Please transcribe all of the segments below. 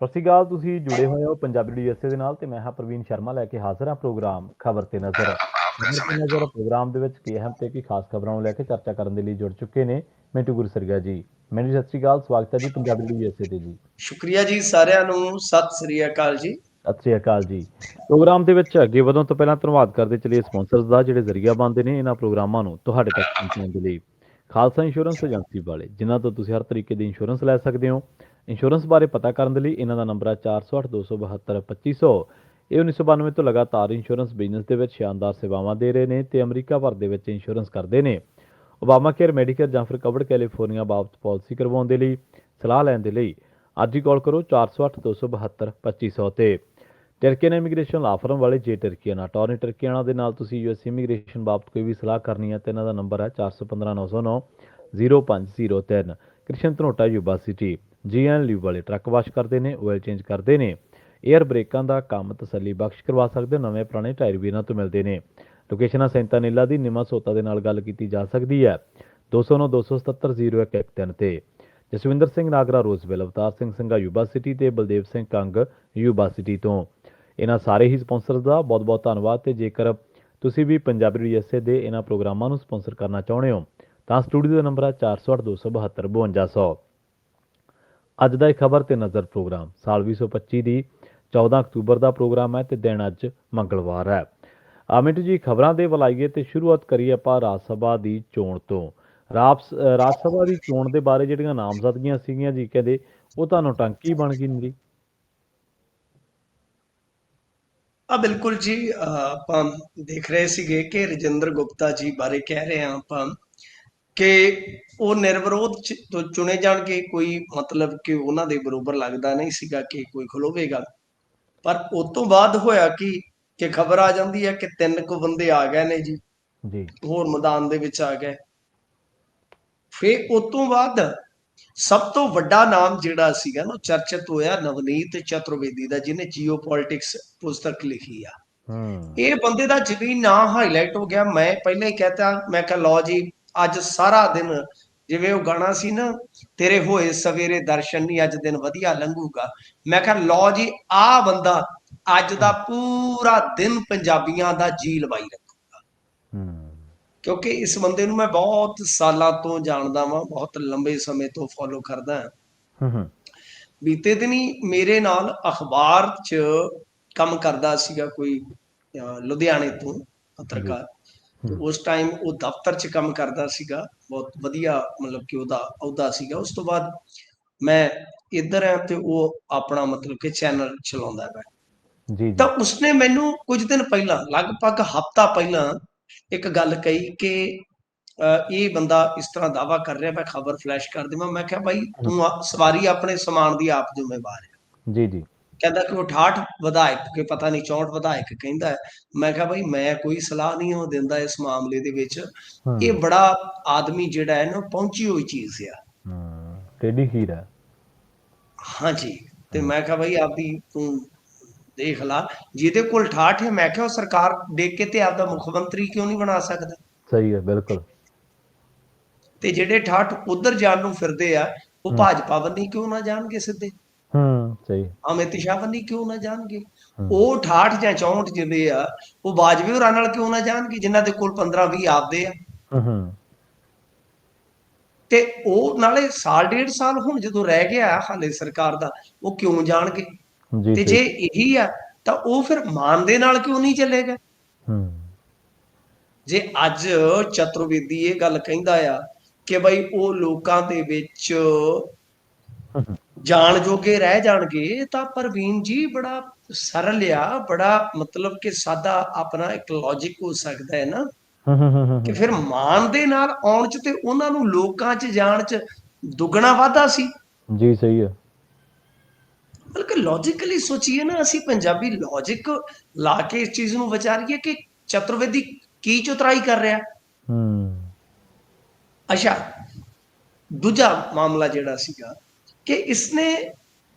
ਸਤਿ ਸ਼੍ਰੀ ਅਕਾਲ। ਤੁਸੀਂ ਜੁੜੇ ਹੋਏ ਹੋ ਪੰਜਾਬੀ USA ਦੇ ਨਾਲ ਤੇ ਮੈਂ ਹਾਂ ਪ੍ਰਵੀਨ ਸ਼ਰਮਾ ਲੈ ਕੇ ਹਾਜ਼ਰ ਹਾਂ ਪ੍ਰੋਗਰਾਮ ਖਬਰ ਤੇ ਨਜ਼ਰ। ਖਬਰ ਤੇ ਨਜ਼ਰ ਪ੍ਰੋਗਰਾਮ ਦੇ ਵਿੱਚ ਕੀ ਅਹਿਮ ਤੇ ਕੀ ਖਾਸ ਖਬਰਾਂ ਨੂੰ ਲੈ ਕੇ ਚਰਚਾ ਕਰਨ ਦੇ ਲਈ ਜੁੜ ਚੁੱਕੇ ਨੇ ਮਿੰਟੂ ਗੁਰਸਰੀਆ ਜੀ। ਮੈਨੂੰ ਸਤਿ ਸ਼੍ਰੀ ਅਕਾਲ, ਸਵਾਗਤ ਹੈ ਜੀ ਪੰਜਾਬੀ USA ਤੇ ਜੀ। ਸ਼ੁਕਰੀਆ ਜੀ ਸਾਰਿਆਂ ਨੂੰ, ਸਤਿ ਸ੍ਰੀ ਅਕਾਲ ਜੀ। ਸਤਿ ਸ਼੍ਰੀ ਅਕਾਲ ਜੀ। ਪ੍ਰੋਗਰਾਮ ਦੇ ਵਿੱਚ ਅੱਗੇ ਵਧਣ ਤੋਂ ਪਹਿਲਾਂ ਧੰਨਵਾਦ ਕਰਦੇ ਚਲੀਏ ਸਪਾਂਸਰਸ ਦਾ ਜਿਹੜੇ ਜ਼ਰੀਆ ਬਣਦੇ ਨੇ ਇਹਨਾਂ ਪ੍ਰੋਗਰਾਮਾਂ ਨੂੰ ਤੁਹਾਡੇ ਤੱਕ ਪਹੁੰਚਾਉਣ ਦੇ ਲਈ। ਖਾਲਸਾ ਇੰਸ਼ੋਰੈਂਸ ਏਜੰਸੀ ਵਾਲੇ ਜਿਨ੍ਹਾਂ ਤੋਂ ਤੁਸੀਂ ਹਰ ਤਰੀਕੇ ਦੀ ਇੰਸ਼ੋਰੈਂਸ ਲੈ ਸਕਦੇ ਹੋ। ਇੰਸ਼ੋਰੈਂਸ ਬਾਰੇ ਪਤਾ ਕਰਨ ਦੇ ਲਈ ਇਹਨਾਂ ਦਾ ਨੰਬਰ ਹੈ 408-272-2500। ਇਹ 1992 ਤੋਂ ਲਗਾਤਾਰ ਇੰਸ਼ੋਰੈਂਸ ਬਿਜ਼ਨਸ ਦੇ ਵਿੱਚ ਸ਼ਾਨਦਾਰ ਸੇਵਾਵਾਂ ਦੇ ਰਹੇ ਨੇ ਤੇ ਅਮਰੀਕਾ ਭਰ ਦੇ ਵਿੱਚ ਇੰਸ਼ੋਰੈਂਸ ਕਰਦੇ ਨੇ। ਓਬਾਮਾ ਕੇਅਰ, ਮੈਡੀਕੇਅਰ ਜਾਂ ਫਿਰ ਕਵਰਡ ਕੈਲੀਫੋਰਨੀਆ ਬਾਬਤ ਪਾਲਿਸੀ ਕਰਵਾਉਣ ਦੇ ਲਈ ਸਲਾਹ ਲੈਣ ਦੇ ਲਈ ਅੱਜ ਹੀ ਕਾਲ ਕਰੋ 408-272-2500 ਤੇ। ਟਰਕੀਅਨ ਇਮੀਗ੍ਰੇਸ਼ਨ ਲਾ ਫਰਮ ਵਾਲੇ ਜੇ ਟਰਕੀਅਨ ਅਟਾਰਨੀ ਟਰਕੀਆਣਾ ਦੇ ਨਾਲ ਤੁਸੀਂ US ਇਮੀਗ੍ਰੇਸ਼ਨ ਬਾਬਤ ਕੋਈ ਵੀ ਸਲਾਹ ਕਰਨੀ ਹੈ ਤੇ ਇਹਨਾਂ ਦਾ ਨੰਬਰ ਹੈ 415909-0503। ਕ੍ਰਿਸ਼ਨ ਧਨੋਟਾ ਯੂਬਾ ਸਿਟੀ GN ਲਿਵ ਵਾਲੇ ਟਰੱਕ ਵਾਸ਼ ਕਰਦੇ ਨੇ, ਆਇਲ ਚੇਂਜ ਕਰਦੇ ਨੇ, ਏਅਰ ਬ੍ਰੇਕਾਂ ਦਾ ਕੰਮ ਤਸੱਲੀ ਬਖਸ਼ ਕਰਵਾ ਸਕਦੇ ਹੋ। ਨਵੇਂ ਪੁਰਾਣੇ ਟਾਇਰ ਵੀ ਇਹਨਾਂ ਤੋਂ ਮਿਲਦੇ ਨੇ। ਲੋਕੇਸ਼ਨ ਸੈਂਤਾ ਨੀਲਾ ਦੀ ਨਿਮਾ ਸੋਤਾ ਦੇ ਨਾਲ ਗੱਲ ਕੀਤੀ ਜਾ ਸਕਦੀ ਹੈ 209-277-0113 ਤੇ। ਜਸਵਿੰਦਰ ਸਿੰਘ ਨਾਗਰਾ ਰੋਜ਼ਵੈਲ, ਅਵਤਾਰ ਸਿੰਘ ਸੰਘਾ ਯੂਬਾ ਸਿਟੀ ਤੇ ਬਲਦੇਵ ਸਿੰਘ ਕੰਗ ਯੂਬਾ ਸਿਟੀ ਤੋਂ। ਇਹਨਾਂ ਸਾਰੇ ਹੀ ਸਪਾਂਸਰਸ ਦਾ ਬਹੁਤ ਬਹੁਤ ਧੰਨਵਾਦ। ਤੇ ਜੇਕਰ ਤੁਸੀਂ ਵੀ ਪੰਜਾਬੀ USA ਦੇ ਇਹਨਾਂ ਪ੍ਰੋਗਰਾਮਾਂ ਨੂੰ ਸਪਾਂਸਰ ਕਰਨਾ ਚਾਹੁੰਦੇ ਹੋ ਤਾਂ ਸਟੂਡੀਓ ਦਾ ਨੰਬਰ ਹੈ 408-272-5200। ਅੱਜ ਦਾ ਇਹ ਖਬਰ ਤੇ ਨਜ਼ਰ ਪ੍ਰੋਗਰਾਮ ਸਾਲ 2025 ਦੀ 14 ਅਕਤੂਬਰ ਦਾ ਪ੍ਰੋਗਰਾਮ ਹੈ ਤੇ ਦਿਨ ਅੱਜ ਮੰਗਲਵਾਰ ਹੈ। ਮਿੰਟੂ ਜੀ, ਖਬਰਾਂ ਦੇ ਵਲਾਈਏ ਤੇ ਸ਼ੁਰੂਆਤ ਕਰੀਏ ਆਪਾਂ ਰਾਜ ਸਭਾ ਦੀ ਚੋਣ ਤੋਂ। ਰਾਜ ਸਭਾ ਦੀ ਚੋਣ ਦੇ ਬਾਰੇ ਜਿਹੜੀਆਂ ਨਾਮਜ਼ਦਗੀਆਂ ਸੀਗੀਆਂ ਜੀ, ਕਹਿੰਦੇ ਉਹ ਤੁਹਾਨੂੰ ਟੰਕੀ ਬਣ ਗਈ ਜੀ। ਬਿਲਕੁਲ ਜੀ, ਆਪਾਂ ਦੇਖ ਰਹੇ ਸੀਗੇ ਕਿ ਰਜਿੰਦਰ ਗੁਪਤਾ ਜੀ ਬਾਰੇ ਕਹਿ ਰਹੇ ਹਾਂ ਆਪਾਂ ਕਿ ਉਹ ਨਿਰਵਿਰੋਧ ਤੋਂ ਚੁਣੇ ਜਾਣਗੇ। ਕੋਈ ਮਤਲਬ ਕਿ ਉਹਨਾਂ ਦੇ ਬਰੋਬਰ ਲੱਗਦਾ ਨਹੀਂ ਸੀਗਾ ਕਿ ਕੋਈ ਖਲੋਵੇਗਾ। ਪਰ ਉਸ ਤੋਂ ਬਾਅਦ ਹੋਇਆ ਕਿ ਖਬਰ ਆ ਜਾਂਦੀ ਹੈ ਕਿ 3 ਕੁ ਬੰਦੇ ਆ ਗਏ ਨੇ ਜੀ, ਜੀ ਹੋਰ ਮੈਦਾਨ ਦੇ ਵਿੱਚ ਆ ਗਏ। ਫਿਰ ਉਸ ਤੋਂ ਬਾਅਦ ਸਭ ਤੋਂ ਵੱਡਾ ਨਾਮ ਜਿਹੜਾ ਸੀਗਾ ਨਾ ਚਰਚਿਤ ਹੋਇਆ ਨਵਨੀਤ ਚਤੁਰਵੇਦੀ ਦਾ, ਜਿਹਨੇ ਜੀਓ ਪੋਲਿਟਿਕਸ ਪੁਸਤਕ ਲਿਖੀ ਆ। ਇਹ ਬੰਦੇ ਦਾ ਜਿਵੇਂ ਨਾਂ ਹਾਈਲਾਈਟ ਹੋ ਗਿਆ, ਮੈਂ ਪਹਿਲਾਂ ਹੀ ਕਹਿਤਾ, ਮੈਂ ਕਿਹਾ ਲਓ ਜੀ ਅੱਜ ਸਾਰਾ ਦਿਨ, ਜਿਵੇਂ ਉਹ ਗਾਣਾ ਸੀ ਨਾ, ਤੇਰੇ ਹੋਏ ਸਵੇਰੇ ਦਰਸ਼ਨ ਨਹੀਂ, ਅੱਜ ਦਿਨ ਵਧੀਆ ਲੰਘੂਗਾ। ਮੈਂ ਕਿਹਾ ਲਓ ਜੀ, ਆਹ ਬੰਦਾ ਅੱਜ ਦਾ ਪੂਰਾ ਦਿਨ ਪੰਜਾਬੀਆਂ ਦਾ ਜੀ ਲਵਾਈ ਰੱਖੂਗਾ। ਕਿਉਂਕਿ ਇਸ ਬੰਦੇ ਨੂੰ ਮੈਂ ਬਹੁਤ ਸਾਲਾਂ ਤੋਂ ਜਾਣਦਾ ਵਾਂ, ਬਹੁਤ ਲੰਬੇ ਸਮੇਂ ਤੋਂ ਫੋਲੋ ਕਰਦਾ ਹਾਂ। ਬੀਤੇ ਦਿਨੀ ਮੇਰੇ ਨਾਲ ਅਖਬਾਰ 'ਚ ਕੰਮ ਕਰਦਾ ਸੀਗਾ ਕੋਈ ਲੁਧਿਆਣੇ ਤੋਂ ਪੱਤਰਕਾਰ, ਤੇ ਉਸ ਟਾਈਮ ਉਹ ਦਫ਼ਤਰ 'ਚ ਕੰਮ ਕਰਦਾ ਸੀਗਾ। ਬਹੁਤ ਵਧੀਆ ਮਤਲਬ ਕਿ ਉਹਦਾ ਅਹੁਦਾ ਸੀਗਾ। ਉਸ ਤੋਂ ਬਾਅਦ ਮੈਂ ਇੱਧਰ ਆ ਤੇ ਉਹ ਆਪਣਾ ਮਤਲਬ ਕਿ ਚੈਨਲ ਚਲਾਉਂਦਾ ਹੈ। ਤਾਂ ਉਸਨੇ ਮੈਨੂੰ ਕੁਝ ਦਿਨ ਪਹਿਲਾਂ, ਲਗਭਗ ਹਫ਼ਤਾ ਪਹਿਲਾਂ, ਇੱਕ ਗੱਲ ਕਹੀ ਕਿ ਇਹ ਬੰਦਾ ਇਸ ਤਰ੍ਹਾਂ ਦਾਅਵਾ ਕਰ ਰਿਹਾ, ਮੈਂ ਖਬਰ ਫਲੈਸ਼ ਕਰ ਦੇਵਾਂ। ਮੈਂ ਕਿਹਾ ਬਾਈ ਤੂੰ ਸਵਾਰੀ ਆਪਣੇ ਸਮਾਨ ਦੀ ਆਪ ਜ਼ਿੰਮੇਵਾਰ ਹੈ। ਜੀ ਜੀ। ਕਹਿੰਦਾ ਕਿ ਉਹ 68 ਵਿਧਾਇਕ ਕਿ ਪਤਾ ਨਹੀਂ 64 ਵਿਧਾਇਕ ਕਹਿੰਦਾ ਹੈ। ਮੈਂ ਕਿਹਾ ਬਾਈ ਮੈਂ ਕੋਈ ਸਲਾਹ ਨਹੀਂ ਉਹ ਦਿੰਦਾ ਇਸ ਮਾਮਲੇ ਦੇ ਵਿੱਚ। ਇਹ ਬੜਾ ਆਦਮੀ ਜਿਹੜਾ ਹੈ ਨਾ ਪਹੁੰਚੀ ਹੋਈ ਚੀਜ਼ ਆ, ਟੇਢੀ ਖੀਰ ਹੈ। ਹਾਂਜੀ। ਤੇ ਮੈਂ ਕਿਹਾ ਬਾਈ ਆਪਦੀ ਤੂੰ ਦੇਖ ਲਾ, ਜਿਹਦੇ ਕੋਲ 68 ਹੈ, ਮੈਂ ਕਿਹਾ ਉਹ ਸਰਕਾਰ ਦੇਖ ਕੇ ਤੇ ਆਪਦਾ ਮੁੱਖ ਮੰਤਰੀ ਕਿਉਂ ਨਹੀਂ ਬਣਾ ਸਕਦਾ। ਸਹੀ ਹੈ, ਬਿਲਕੁਲ। ਤੇ ਜਿਹੜੇ 68 ਉਧਰ ਜਾਣ ਨੂੰ ਫਿਰਦੇ ਆ, ਉਹ ਭਾਜਪਾ ਬੰਨੀ ਕਿਉਂ ਨਾ ਜਾਣਗੇ ਸਿੱਧੇ। ਸਹੀ। ਅਮਿਤ ਸ਼ਾਹ ਬੰਨੀ ਕਿਉਂ ਨਾ ਜਾਣਗੇ। ਉਹ 68 ਜਾਂ 64 ਜਿਹੜੇ ਆ, ਉਹ ਬਾਜਵੇ ਹੋਰਾਂ ਨਾਲ ਕਿਉਂ ਨਾ ਜਾਣਗੇ, ਜਿਨ੍ਹਾਂ ਦੇ ਕੋਲ 15-20 ਆਪਦੇ ਆ। ਤੇ ਉਹ ਨਾਲੇ ਸਾਲ 1.5 ਸਾਲ ਹੁਣ ਜਦੋਂ ਰਹਿ ਗਿਆ ਹਾਲੇ ਸਰਕਾਰ ਦਾ, ਉਹ ਕਿਉਂ ਜਾਣਗੇ। ਤੇ ਜੇ ਇਹੀ ਆ ਤਾਂ ਉਹ ਫਿਰ ਮਾਨ ਦੇ ਨਾਲ ਕਿਉਂ ਨਹੀਂ ਚੱਲੇਗਾ। ਜੇ ਅੱਜ ਚਤੁਰਵੇਦੀ ਇਹ ਗੱਲ ਕਹਿੰਦਾ ਆ ਕਿ ਬਈ ਉਹ ਲੋਕਾਂ ਦੇ ਵਿੱਚ ਜਾਣ ਜੋਗੇ ਰਹਿ ਜਾਣਗੇ, ਤਾਂ ਪ੍ਰਵੀਨ ਜੀ ਬੜਾ ਸਰਲ ਆ, ਬੜਾ ਮਤਲਬ ਕਿ ਸਾਦਾ ਆਪਣਾ ਇੱਕ ਲੌਜਿਕ ਹੋ ਸਕਦਾ ਹੈ ਨਾ, ਕਿ ਫਿਰ ਮਾਨ ਦੇ ਨਾਲ ਆਉਣ 'ਚ ਤੇ ਉਹਨਾਂ ਨੂੰ ਲੋਕਾਂ 'ਚ ਜਾਣ 'ਚ ਦੁੱਗਣਾ ਵਾਧਾ ਸੀ। ਜੀ ਸਹੀ ਹੈ। ਬਲਕਿ ਲੌਜੀਕਲੀ ਸੋਚੀਏ ਨਾ, ਅਸੀਂ ਪੰਜਾਬੀ ਲੌਜਿਕ ਲਾ ਕੇ ਇਸ ਚੀਜ਼ ਨੂੰ ਵਿਚਾਰੀਏ ਕਿ ਚਤੁਰਵੇਦੀ ਕੀ ਚੁਤਰਾਈ ਕਰ ਰਿਹਾ। ਅੱਛਾ, ਦੂਜਾ ਮਾਮਲਾ ਜਿਹੜਾ ਸੀਗਾ ਕਿ ਇਸਨੇ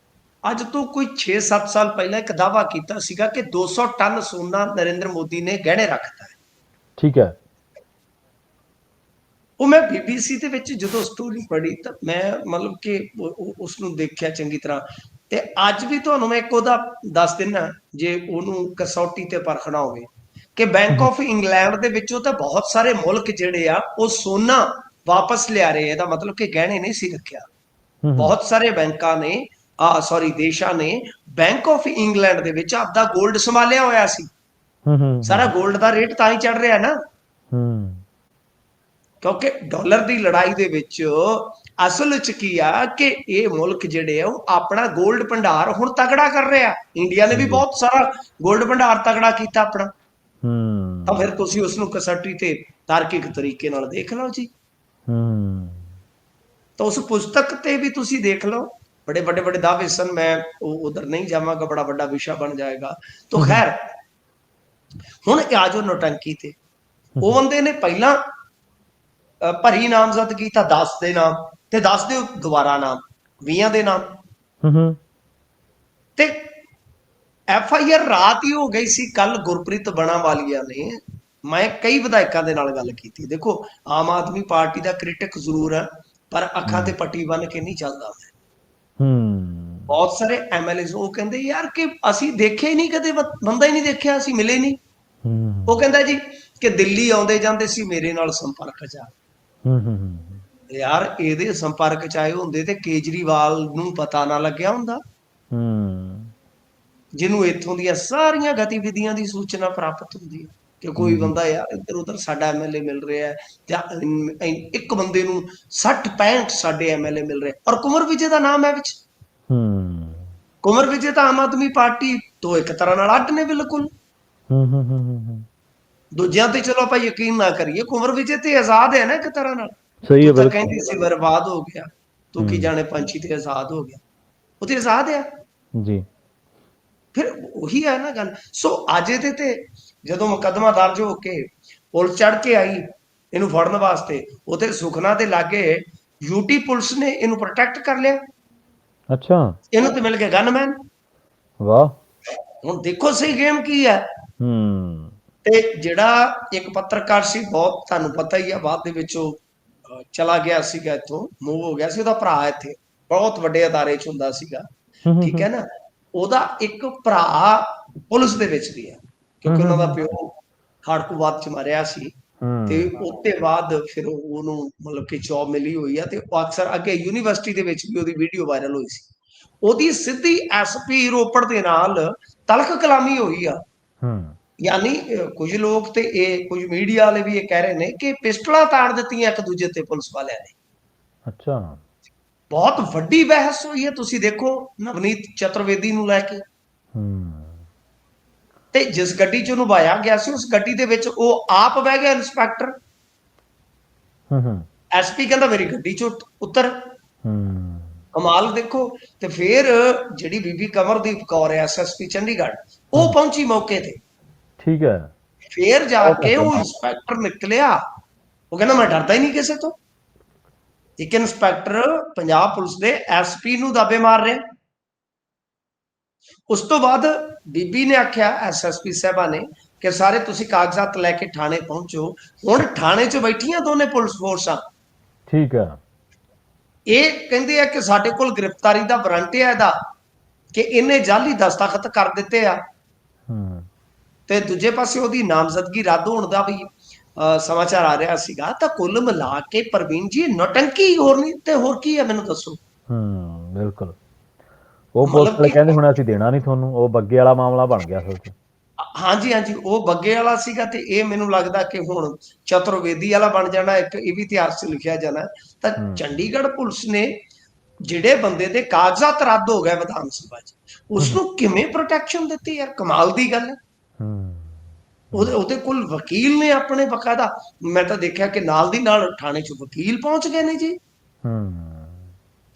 ਅੱਜ ਤੋਂ ਕੋਈ 6-7 ਸਾਲ ਪਹਿਲਾਂ ਇੱਕ ਦਾਅਵਾ ਕੀਤਾ ਸੀਗਾ ਕਿ 200 ਟਨ ਸੋਨਾ ਨਰਿੰਦਰ ਮੋਦੀ ਨੇ ਗਹਿਣੇ ਰੱਖਤਾ ਹੈ। ਠੀਕ ਹੈ। ਉਹ ਮੈਂ BBC ਦੇ ਵਿੱਚ ਜਦੋਂ ਸਟੋਰੀ ਪੜ੍ਹੀ ਤਾਂ ਮੈਂ ਮਤਲਬ ਕਿ ਉਸ ਨੂੰ ਦੇਖਿਆ ਚੰਗੀ ਤਰ੍ਹਾਂ, ਤੇ ਅੱਜ ਵੀ ਤੁਹਾਨੂੰ ਮੈਂ ਇੱਕ ਉਹਦਾ ਦੱਸ ਦਿੰਦਾ, ਜੇ ਉਹਨੂੰ ਕਸੌਟੀ ਤੇ ਪਰਖਣਾ ਹੋਵੇ, ਕਿ ਬੈਂਕ ਆਫ ਇੰਗਲੈਂਡ ਦੇ ਵਿੱਚੋਂ ਤਾਂ ਬਹੁਤ ਸਾਰੇ ਮੁਲਕ ਜਿਹੜੇ ਆ ਉਹ ਸੋਨਾ ਵਾਪਸ ਲਿਆ ਰਹੇ। ਇਹਦਾ ਮਤਲਬ ਕਿ ਗਹਿਣੇ ਨਹੀਂ ਸੀ ਰੱਖਿਆ। ਬਹੁਤ ਸਾਰੇ ਬੈਂਕਾਂ ਨੇ ਦੇਸ਼ਾਂ ਨੇ ਬੈਂਕ ਆਫ ਇੰਗਲੈਂਡ ਦੇ ਵਿੱਚ ਆਪਦਾ 골ਡ ਸੰਭਾਲਿਆ ਹੋਇਆ ਸੀ। ਸਾਰਾ 골ਡ ਦਾ ਰੇਟ ਤਾਂ ਹੀ ਚੜ ਰਿਹਾ ਨਾ, ਕਿਉਂਕਿ ਡਾਲਰ ਦੀ ਲੜਾਈ ਦੇ ਵਿੱਚ ਅਸਲ ਚ ਕੀ ਆ ਕਿ ਇਹ ਮੁਲਕ ਜਿਹੜੇ ਆ ਉਹ ਆਪਣਾ 골ਡ ਭੰਡਾਰ ਹੁਣ ਤਗੜਾ ਕਰ ਰਿਹਾ। ਇੰਡੀਆ ਨੇ ਵੀ ਬਹੁਤ ਸਾਰਾ 골ਡ ਭੰਡਾਰ ਤਗੜਾ ਕੀਤਾ ਆਪਣਾ। ਤਾਂ ਫਿਰ ਤੁਸੀਂ ਉਸ ਨੂੰ ਕਸੌਟੀ ਤੇ ਤਾਰਕਿਕ ਤਰੀਕੇ ਨਾਲ ਦੇਖ ਲਓ ਜੀ। ਤਾਂ ਉਸ ਪੁਸਤਕ ਤੇ ਵੀ ਤੁਸੀਂ ਦੇਖ ਲਓ, ਬੜੇ ਵੱਡੇ ਵੱਡੇ ਦਾਅਵੇ ਸਨ। ਮੈਂ ਉਧਰ ਨਹੀਂ ਜਾਵਾਂਗਾ, ਬੜਾ ਵੱਡਾ ਵਿਸ਼ਾ ਬਣ ਜਾਏਗਾ। ਤਾਂ ਖੈਰ ਹੁਣ ਆ ਜਾਓ ਨੌਟੰਕੀ ਤੇ। ਉਹ ਬੰਦੇ ਨੇ ਪਹਿਲਾਂ ਭਰੀ ਨਾਮਜ਼ਦਗੀ ਤਾਂ 10 ਦੇ ਨਾਮ, ਤੇ 10 ਦੇ ਦੁਬਾਰਾ ਨਾਮ 20 ਦੇ ਨਾਮ, ਤੇ FIR ਰਾਤ ਹੀ ਹੋ ਗਈ ਸੀ। ਕੱਲ ਗੁਰਪ੍ਰੀਤ ਬਣਾਵਾਲੀਆ ਨੇ, ਮੈਂ ਕਈ ਵਿਧਾਇਕਾਂ ਦੇ ਨਾਲ ਗੱਲ ਕੀਤੀ। ਦੇਖੋ, ਆਮ ਆਦਮੀ ਪਾਰਟੀ ਦਾ ਕ੍ਰਿਟਿਕ ਜ਼ਰੂਰ ਹੈ, ਪਰ ਅੱਖਾਂ ਤੇ ਪੱਟੀ ਬੰਨ ਕੇ ਨਹੀਂ ਚੱਲਦਾ। ਬਹੁਤ ਸਾਰੇ MLAs ਉਹ ਕਹਿੰਦੇ ਯਾਰ ਕਿ ਅਸੀਂ ਦੇਖਿਆ ਹੀ ਨਹੀਂ, ਕਦੇ ਬੰਦਾ ਹੀ ਨਹੀਂ ਦੇਖਿਆ, ਅਸੀਂ ਮਿਲੇ ਨਹੀਂ। ਉਹ ਕਹਿੰਦਾ ਜੀ ਕਿ ਦਿੱਲੀ ਆਉਂਦੇ ਜਾਂਦੇ ਸੀ ਮੇਰੇ ਨਾਲ ਸੰਪਰਕ ਚ ਆ। ਯਾਰ ਇਹਦੇ ਸੰਪਰਕ ਚ ਆਏ ਹੁੰਦੇ ਤੇ ਕੇਜਰੀਵਾਲ ਨੂੰ ਪਤਾ ਨਾ ਲੱਗਿਆ ਹੁੰਦਾ, ਜਿਹਨੂੰ ਇੱਥੋਂ ਦੀਆਂ ਸਾਰੀਆਂ ਗਤੀਵਿਧੀਆਂ ਦੀ ਸੂਚਨਾ ਪ੍ਰਾਪਤ ਹੁੰਦੀ ਹੈ ਕਿ ਕੋਈ ਬੰਦਾ ਯਾਰ ਇੱਧਰ ਉੱਧਰ ਸਾਡਾ MLA ਮਿਲ ਰਿਹਾ ਹੈ, ਤੇ ਇੱਕ ਬੰਦੇ ਨੂੰ 60-65 ਸਾਡੇ MLA ਮਿਲ ਰਹੇ। ਔਰ ਕੁੰਵਰ ਵਿਜੇ ਦਾ ਨਾਮ ਹੈ ਵਿੱਚ। ਕੁੰਵਰ ਵਿਜੇ ਤਾਂ ਆਮ ਆਦਮੀ ਪਾਰਟੀ ਤੋਂ ਇੱਕ ਤਰ੍ਹਾਂ ਨਾਲ ਅੱਡ ਨੇ ਬਿਲਕੁਲ। ਦੂਜਿਆਂ ਤੇ ਚਲੋ ਆਪਾਂ ਯਕੀਨ ਨਾ ਕਰੀਏ, ਕੁੰਵਰ ਵਿਜੇ ਤੇ ਆਜ਼ਾਦ ਹੈ ਨਾ ਇੱਕ ਤਰ੍ਹਾਂ ਨਾਲ। ਤੂੰ ਤਾਂ ਕਹਿੰਦੀ ਸੀ ਬਰਬਾਦ ਹੋ ਗਿਆ, ਤੂੰ ਕੀ ਜਾਣੇ ਪੰਛੀ ਤੇ ਆਜ਼ਾਦ ਹੋ ਗਿਆ, ਉਹ ਤੇ ਆਜ਼ਾਦ ਆ ਜੀ। ਫਿਰ ਉਹੀ ਹੈ ਨਾ ਗੱਲ। ਸੋ ਅੱਜ ਇਹਦੇ ਤੇ ਜਦੋਂ ਮੁਕੱਦਮਾ ਦਰਜ ਹੋ ਕੇ ਪੁਲਿਸ ਚੜ ਕੇ ਆਈ ਇਹਨੂੰ ਫੜਨ ਵਾਸਤੇ, ਉਹਦੇ ਸੁਖਨਾ ਦੇ ਲਾਗੇ UT ਪੁਲਿਸ ਨੇ ਇਹਨੂੰ ਪ੍ਰੋਟੈਕਟ ਕਰ ਲਿਆ। ਅੱਛਾ, ਇਹਨੂੰ ਤੇ ਮਿਲ ਗਿਆ ਗਨਮੈਨ। ਵਾਹ। ਹੁਣ ਦੇਖੋ ਸਹੀ ਗੇਮ ਕੀ ਹੈ। ਤੇ ਜਿਹੜਾ ਇੱਕ ਪੱਤਰਕਾਰ ਸੀ, ਬਹੁਤ ਤੁਹਾਨੂੰ ਪਤਾ ਹੀ ਆ, ਬਾਅਦ ਦੇ ਵਿੱਚ ਉਹ ਚਲਾ ਗਿਆ ਸੀਗਾ, ਇੱਥੋਂ ਮੂਵ ਹੋ ਗਿਆ ਸੀ। ਉਹਦਾ ਭਰਾ ਇੱਥੇ ਬਹੁਤ ਵੱਡੇ ਅਦਾਰੇ 'ਚ ਹੁੰਦਾ ਸੀਗਾ, ਠੀਕ ਹੈ ਨਾ। ਉਹਦਾ ਇੱਕ ਭਰਾ ਪੁਲਿਸ ਦੇ ਵਿੱਚ ਵੀ ਆ, ਕਿਉਂਕਿ ਉਹਨਾਂ ਦਾ ਪਿਓ ਖਾੜਕੂਵਾਦ 'ਚ ਮਰਿਆ ਸੀ। ਤੇ ਉਹਦੇ ਬਾਅਦ ਫਿਰ ਉਹਨੂੰ ਮਤਲਬ ਕਿ ਜੌਬ ਮਿਲੀ ਹੋਈ ਆ। ਤੇ ਉਹ ਅਕਸਰ ਅੱਗੇ ਯੂਨੀਵਰਸਿਟੀ ਦੇ ਵਿੱਚ ਵੀ ਉਹਦੀ ਵੀਡੀਓ ਵਾਇਰਲ ਹੋਈ ਸੀ। ਉਹਦੀ ਸਿੱਧੀ SP ਰੋਪੜ ਦੇ ਨਾਲ ਤਲਕ ਕਲਾਮੀ ਹੋਈ ਆ। ਯਾਨੀ ਕੁਝ ਲੋਕ ਤੇ ਇਹ ਕੁਝ ਮੀਡੀਆ ਵਾਲੇ ਵੀ ਇਹ ਕਹਿ ਰਹੇ ਨੇ ਕਿ ਪਿਸਟਲਾਂ ਤਾੜ ਦਿੱਤੀਆਂ ਇੱਕ ਦੂਜੇ ਤੇ ਪੁਲਿਸ ਵਾਲਿਆਂ ਨੇ। ਅੱਛਾ, ਬਹੁਤ ਵੱਡੀ ਬਹਿਸ ਹੋਈ ਹੈ। ਤੁਸੀਂ ਦੇਖੋ ਨਵਨੀਤ ਚਤੁਰਵੇਦੀ ਨੂੰ ਲੈ ਕੇ, ਤੇ ਜਿਸ ਗੱਡੀ 'ਚ ਉਹਨੂੰ ਵਾਇਆ ਗਿਆ ਸੀ, ਉਸ ਗੱਡੀ ਦੇ ਵਿੱਚ ਉਹ ਆਪ ਬਹਿ ਗਿਆ ਇੰਸਪੈਕਟਰ। SP ਕਹਿੰਦਾ ਮੇਰੀ ਗੱਡੀ 'ਚ ਉਤਰ। ਕਮਾਲ ਦੇਖੋ। ਤੇ ਫਿਰ ਜਿਹੜੀ ਬੀਬੀ ਕਮਰਦੀਪ ਕੌਰ ਹੈ SSP ਚੰਡੀਗੜ੍ਹ, ਉਹ ਪਹੁੰਚੀ ਮੌਕੇ ਤੇ। ਠੀਕ ਹੈ। ਫੇਰ ਜਾ ਕੇ ਉਹ ਇੰਸਪੈਕਟਰ ਨਿਕਲਿਆ, ਉਹ ਕਹਿੰਦਾ ਮੈਂ ਡਰਦਾ ਹੀ ਨਹੀਂ ਕਿਸੇ ਤੋਂ। ਇੱਕ ਇੰਸਪੈਕਟਰ ਪੰਜਾਬ ਪੁਲਿਸ ਦੇ SP ਨੂੰ ਦਾਬੇ ਮਾਰ ਰਿਹਾ। ਉਸ ਤੋਂ ਬਾਅਦ ਬੀਬੀ ਨੇ ਆਖਿਆ SSP ਸਾਹਿਬਾ ਨੇ ਕਿ ਸਾਰੇ ਤੁਸੀਂ ਕਾਗਜ਼ਾਤ ਲੈ ਕੇ ਥਾਣੇ ਪਹੁੰਚੋ। ਹੁਣ ਥਾਣੇ 'ਚ ਬੈਠੀਆਂ ਦੋਨੇ ਪੁਲਿਸ ਫੋਰਸਾਂ। ਠੀਕ ਹੈ। ਇਹ ਕਹਿੰਦੇ ਆ ਕਿ ਸਾਡੇ ਕੋਲ ਗ੍ਰਿਫਤਾਰੀ ਦਾ ਵਾਰੰਟ ਹੈ ਇਹਦਾ, ਕਿ ਇਹਨੇ ਜਾਲੀ ਦਸਤਖਤ ਕਰ ਦਿੱਤੇ ਆ। ਤੇ ਦੂਜੇ ਪਾਸੇ ਉਹਦੀ ਨਾਮਜ਼ਦਗੀ ਰੱਦ ਹੋਣ ਦਾ ਵੀ ਸਮਾਚਾਰ ਆ ਰਿਹਾ ਸੀਗਾ। ਤਾਂ ਕੁੱਲ ਮਿਲਾ ਕੇ ਪ੍ਰਵੀਨ ਜੀ ਨੌਟੰਕੀ ਹੋਰ ਨਹੀਂ ਤੇ ਹੋਰ ਕੀ ਹੈ, ਮੈਨੂੰ ਦੱਸੋ। ਬਿਲਕੁਲ। ਉਹ ਪੁਲਿਸ ਵਾਲੇ ਕਹਿੰਦੇ ਹੁਣ ਅਸੀਂ ਦੇਣਾ ਨਹੀਂ ਤੁਹਾਨੂੰ, ਉਹ ਬੱਗੇ ਵਾਲਾ ਮਾਮਲਾ ਬਣ ਗਿਆ ਅਸਲ 'ਚ। ਹਾਂਜੀ ਹਾਂਜੀ, ਉਹ ਬੱਗੇ ਵਾਲਾ ਸੀਗਾ। ਤੇ ਇਹ ਮੈਨੂੰ ਲੱਗਦਾ ਕਿ ਹੁਣ ਚਤੁਰਵੇਦੀ ਵਾਲਾ ਬਣ ਜਾਣਾ, ਇੱਕ ਇਹ ਵੀ ਇਤਿਹਾਸ 'ਚ ਲਿਖਿਆ ਜਾਣਾ। ਤਾਂ ਚੰਡੀਗੜ੍ਹ ਪੁਲਿਸ ਨੇ ਜਿਹੜੇ ਬੰਦੇ ਦੇ ਕਾਗਜ਼ਾਤ ਰੱਦ ਹੋ ਗਏ ਵਿਧਾਨ ਸਭਾ 'ਚ, ਉਸਨੂੰ ਕਿਵੇਂ ਪ੍ਰੋਟੈਕਸ਼ਨ ਦਿੱਤੀ ਯਾਰ, ਕਮਾਲ ਦੀ ਗੱਲ ਹੈ। ਉਹਦੇ ਕੋਲ ਵਕੀਲ ਨੇ ਆਪਣੇ ਬਕਾਇਦਾ। ਮੈਂ ਤਾਂ ਦੇਖਿਆ ਕਿ ਨਾਲ ਦੀ ਨਾਲ ਥਾਣੇ 'ਚ ਵਕੀਲ ਪਹੁੰਚ ਗਏ ਨੇ ਜੀ।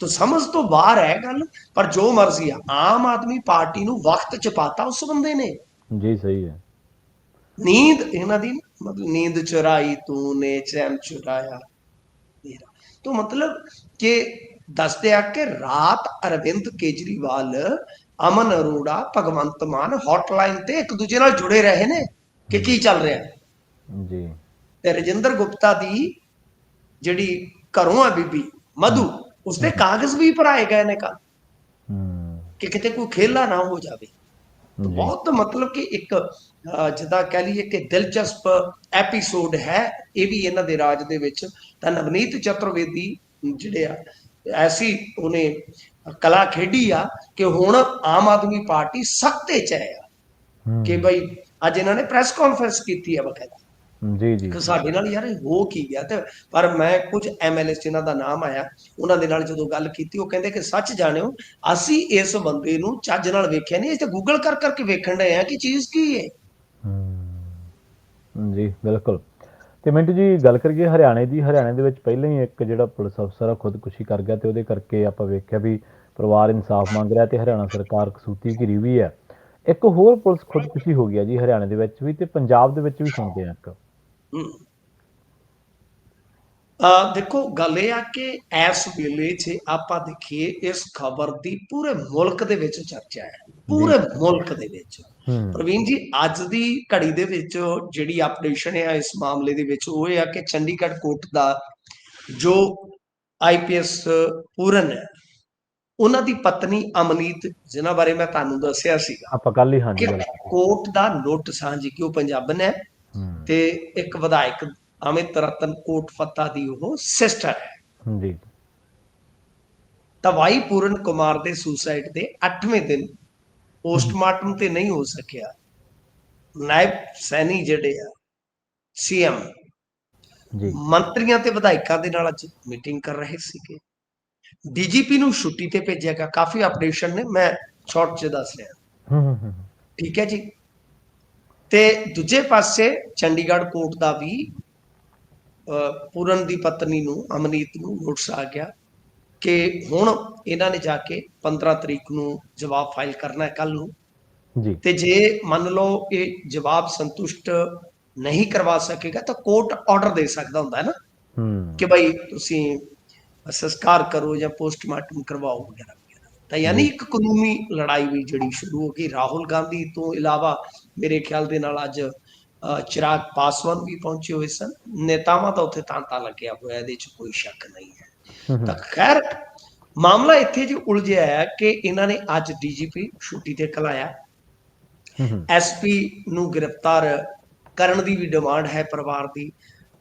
ਤਾਂ ਸਮਝ ਤੋਂ ਬਾਹਰ ਹੈ ਗੱਲ। ਪਰ ਜੋ ਮਰਜ਼ੀ ਆ, ਆਮ ਆਦਮੀ ਪਾਰਟੀ ਨੂੰ ਵਕਤ 'ਚ ਪਾਤਾ ਉਸ ਬੰਦੇ ਨੇ। ਜੀ ਸਹੀ ਹੈ। ਨੀਂਦ ਇਹਨਾਂ ਦੀ ਮਤਲਬ ਨੀਂਦ ਚੁਰਾਈ ਤੂਨੇ ਚੈਨ ਚੁਰਾਇਆ ਮੇਰਾ। तो मतलब कि दसते आ कि रात अरविंद केजरीवाल अमन अरोड़ा भगवंत मान हॉटलाइन ते एक दूजे नाल जुड़े रहे ने कि की चल रहा है जी। ते रजिंदर गुप्ता दी जिहड़ी घरों है बीबी मधु उसते कागज भी भराए गए ने कल ਕਿ ਕਿਤੇ ਕੋਈ ਖੇਲਾ ਨਾ ਹੋ ਜਾਵੇ। ਜੀ ਬਹੁਤ ਮਤਲਬ ਕਿ ਇੱਕ ਜਿੱਦਾਂ ਕਹਿ ਲਈਏ ਕਿ ਦਿਲਚਸਪ ਐਪੀਸੋਡ ਹੈ ਇਹ ਵੀ ਇਹਨਾਂ ਦੇ ਰਾਜ ਦੇ ਵਿੱਚ। ਤਾਂ ਨਵਨੀਤ ਚਤੁਰਵੇਦੀ ਜਿਹੜੇ ਆ ਐਸੀ ਉਹਨੇ ਕਲਾ ਖੇਡੀ ਆ ਕਿ ਹੁਣ ਆਮ ਆਦਮੀ ਪਾਰਟੀ ਸਖਤੇ ਚ ਹੈ ਕਿ ਬਈ ਅੱਜ ਇਹਨਾਂ ਨੇ ਪ੍ਰੈਸ ਕਾਨਫਰੰਸ ਕੀਤੀ ਹੈ ਬਕਾਇਦਾ ਜੀ ਜੀ ਕਿ ਸਾਡੇ ਨਾਲ ਯਾਰ ਇਹ ਹੋ ਕੀ ਗਿਆ। ਤੇ ਪਰ ਮੈਂ ਕੁਝ ਐਮਐਲਏ ਜਿਨ੍ਹਾਂ ਦਾ ਨਾਮ ਆਇਆ ਉਹਨਾਂ ਦੇ ਨਾਲ ਜਦੋਂ ਗੱਲ ਕੀਤੀ ਉਹ ਕਹਿੰਦੇ ਕਿ ਸੱਚ ਜਾਣਿਓ ਅਸੀਂ ਇਸ ਬੰਦੇ ਨੂੰ ਚੱਜ ਨਾਲ ਵੇਖਿਆ ਨਹੀਂ, ਅਸੀਂ ਤਾਂ ਗੂਗਲ ਕਰ ਕਰਕੇ ਵੇਖਣ ਡਏ ਆ ਕਿ ਚੀਜ਼ ਕੀ ਹੈ। ਜੀ ਬਿਲਕੁਲ। ਤੇ ਮਿੰਟੂ ਜੀ ਗੱਲ ਕਰੀਏ ਹਰਿਆਣੇ ਦੀ। ਹਰਿਆਣੇ ਦੇ ਵਿੱਚ ਪਹਿਲਾਂ ਹੀ ਇੱਕ ਜਿਹੜਾ ਪੁਲਿਸ ਅਫਸਰ ਆ ਖੁਦਕੁਸ਼ੀ ਕਰ ਗਿਆ ਤੇ ਉਹਦੇ ਕਰਕੇ ਆਪਾਂ ਵੇਖਿਆ ਵੀ ਪਰਿਵਾਰ ਇਨਸਾਫ ਮੰਗ ਰਿਹਾ ਤੇ ਹਰਿਆਣਾ ਸਰਕਾਰ ਕਸੂਤੀ ਘਿਰੀ ਵੀ ਹੈ। ਇੱਕ ਹੋਰ ਪੁਲਿਸ ਖੁਦਕੁਸ਼ੀ ਹੋ ਗਿਆ ਜੀ ਹਰਿਆਣੇ ਦੇ ਵਿੱਚ ਵੀ ਤੇ ਪੰਜਾਬ ਦੇ ਵਿੱਚ ਵੀ ਸੁਣਦੇ ਆ ਇੱਕ। ਦੇਖੋ ਗੱਲ ਇਹ ਆ ਕਿ ਇਸ ਵੇਲੇ ਜੇ ਆਪਾਂ ਦੇਖੀਏ ਇਸ ਖਬਰ ਦੀ ਪੂਰੇ ਮੁਲਕ ਦੇ ਵਿੱਚ ਚਰਚਾ ਹੈ, ਪੂਰੇ ਮੁਲਕ ਦੇ ਵਿੱਚ। ਪ੍ਰਵੀਨ ਜੀ ਅੱਜ ਦੀ ਘੜੀ ਦੇ ਵਿੱਚ ਜਿਹੜੀ ਅਪਡੇਸ਼ਨ ਹੈ ਇਸ ਮਾਮਲੇ ਦੇ ਵਿੱਚ ਉਹ ਇਹ ਆ ਕਿ ਚੰਡੀਗੜ੍ਹ ਕੋਰਟ ਦਾ ਜੋ ਆਈਪੀਐਸ ਪੂਰਨ ਹੈ ਉਹਨਾਂ ਦੀ ਪਤਨੀ ਅਮਨੀਤ ਜਿਨ੍ਹਾਂ ਬਾਰੇ ਮੈਂ ਤੁਹਾਨੂੰ ਦੱਸਿਆ ਸੀਗਾ ਆਪਾਂ ਕੱਲ ਹੀ ਕਿ ਹਾਂਜੀ ਕੋਰਟ ਦਾ ਨੋਟਿਸ ਹਾਂਜੀ ਕਿ ਉਹ ਪੰਜਾਬਣ ਹੈ ਤੇ ਇੱਕ ਵਿਧਾਇਕ ਅਮਿਤ ਰਤਨ ਕੋਟਫੱਤਾ ਦੀ ਉਹ ਸਿਸਟਰ ਹੈ ਜੀ। ਤਾਂ ਵਾਈ ਪੂਰਨ ਕੁਮਾਰ ਦੇ ਸੁਸਾਈਡ ਦੇ 8ਵੇਂ ਦਿਨ ਪੋਸਟਮਾਰਟਮ ਤੇ ਨਹੀਂ ਹੋ ਸਕਿਆ। ਨਾਇਬ ਸੈਣੀ ਜਿਹੜੇ ਆ ਸੀਐਮ ਮੰਤਰੀਆਂ ਤੇ ਵਿਧਾਇਕਾਂ ਦੇ ਨਾਲ ਅੱਜ ਮੀਟਿੰਗ ਕਰ ਰਹੇ ਸੀਗੇ। ਡੀਜੀਪੀ ਨੂੰ ਛੁੱਟੀ ਤੇ ਭੇਜਿਆ ਗਿਆ। ਕਾਫੀ ਅਪਡੇਸ਼ਨ ਨੇ, ਮੈਂ ਸ਼ਾਰਟ ਚ ਦੱਸ ਰਿਹਾ। ਠੀਕ ਹੈ ਜੀ। ਤੇ ਦੂਜੇ ਪਾਸੇ ਚੰਡੀਗੜ੍ਹ ਕੋਰਟ ਦਾ ਵੀ ਪੂਰਨ ਦੀ ਪਤਨੀ ਨੂੰ ਅਮਨੀਤ ਨੂੰ ਨੋਟਿਸ ਆ ਗਿਆ ਕਿ ਹੁਣ ਇਹਨਾਂ ਨੇ ਜਾ ਕੇ 15 ਤਰੀਕ ਨੂੰ ਜਵਾਬ ਫਾਈਲ ਕਰਨਾ ਹੈ ਕੱਲ ਨੂੰ। ਤੇ ਜੇ ਮੰਨ ਲਓ ਇਹ ਜਵਾਬ ਸੰਤੁਸ਼ਟ ਨਹੀਂ ਕਰਵਾ ਸਕੇਗਾ ਤਾਂ ਕੋਰਟ ਆਰਡਰ ਦੇ ਸਕਦਾ ਹੁੰਦਾ ਹੈ ਨਾ ਕਿ ਭਾਈ ਤੁਸੀਂ ਸੰਸਕਾਰ ਕਰੋ ਜਾਂ ਪੋਸਟਮਾਰਟਮ ਕਰਵਾਓ ਵਗੈਰਾ ਵਗੈਰਾ। ਤਾਂ ਯਾਨੀ ਇੱਕ ਕਾਨੂੰਨੀ ਲੜਾਈ ਵੀ ਜਿਹੜੀ ਸ਼ੁਰੂ ਹੋ ਗਈ। ਰਾਹੁਲ ਗਾਂਧੀ ਤੋਂ ਇਲਾਵਾ ਮੇਰੇ ਖਿਆਲ ਦੇ ਨਾਲ ਅੱਜ ਚਿਰਾਗ ਪਾਸਵਾਨ ਵੀ ਪਹੁੰਚੇ ਹੋਏ ਸਨ। ਨੇਤਾਵਾਂ ਤਾਂ ਉੱਥੇ ਤਾਂਤਾ ਲੱਗਿਆ ਹੋਇਆ, ਇਹਦੇ ਚ ਕੋਈ ਸ਼ੱਕ ਨਹੀਂ ਹੈ। ਤਾਂ ਖੈਰ ਮਾਮਲਾ ਇੱਥੇ ਜੀ ਉਲਝਿਆ ਹੈ ਕਿ ਇਹਨਾਂ ਨੇ ਅੱਜ ਡੀਜੀਪੀ ਛੁੱਟੀ ਤੇ ਘਲਾਇਆ। ਐਸਪੀ ਨੂੰ ਗ੍ਰਿਫਤਾਰ ਕਰਨ ਦੀ ਵੀ ਡਿਮਾਂਡ ਹੈ ਪਰਿਵਾਰ ਦੀ।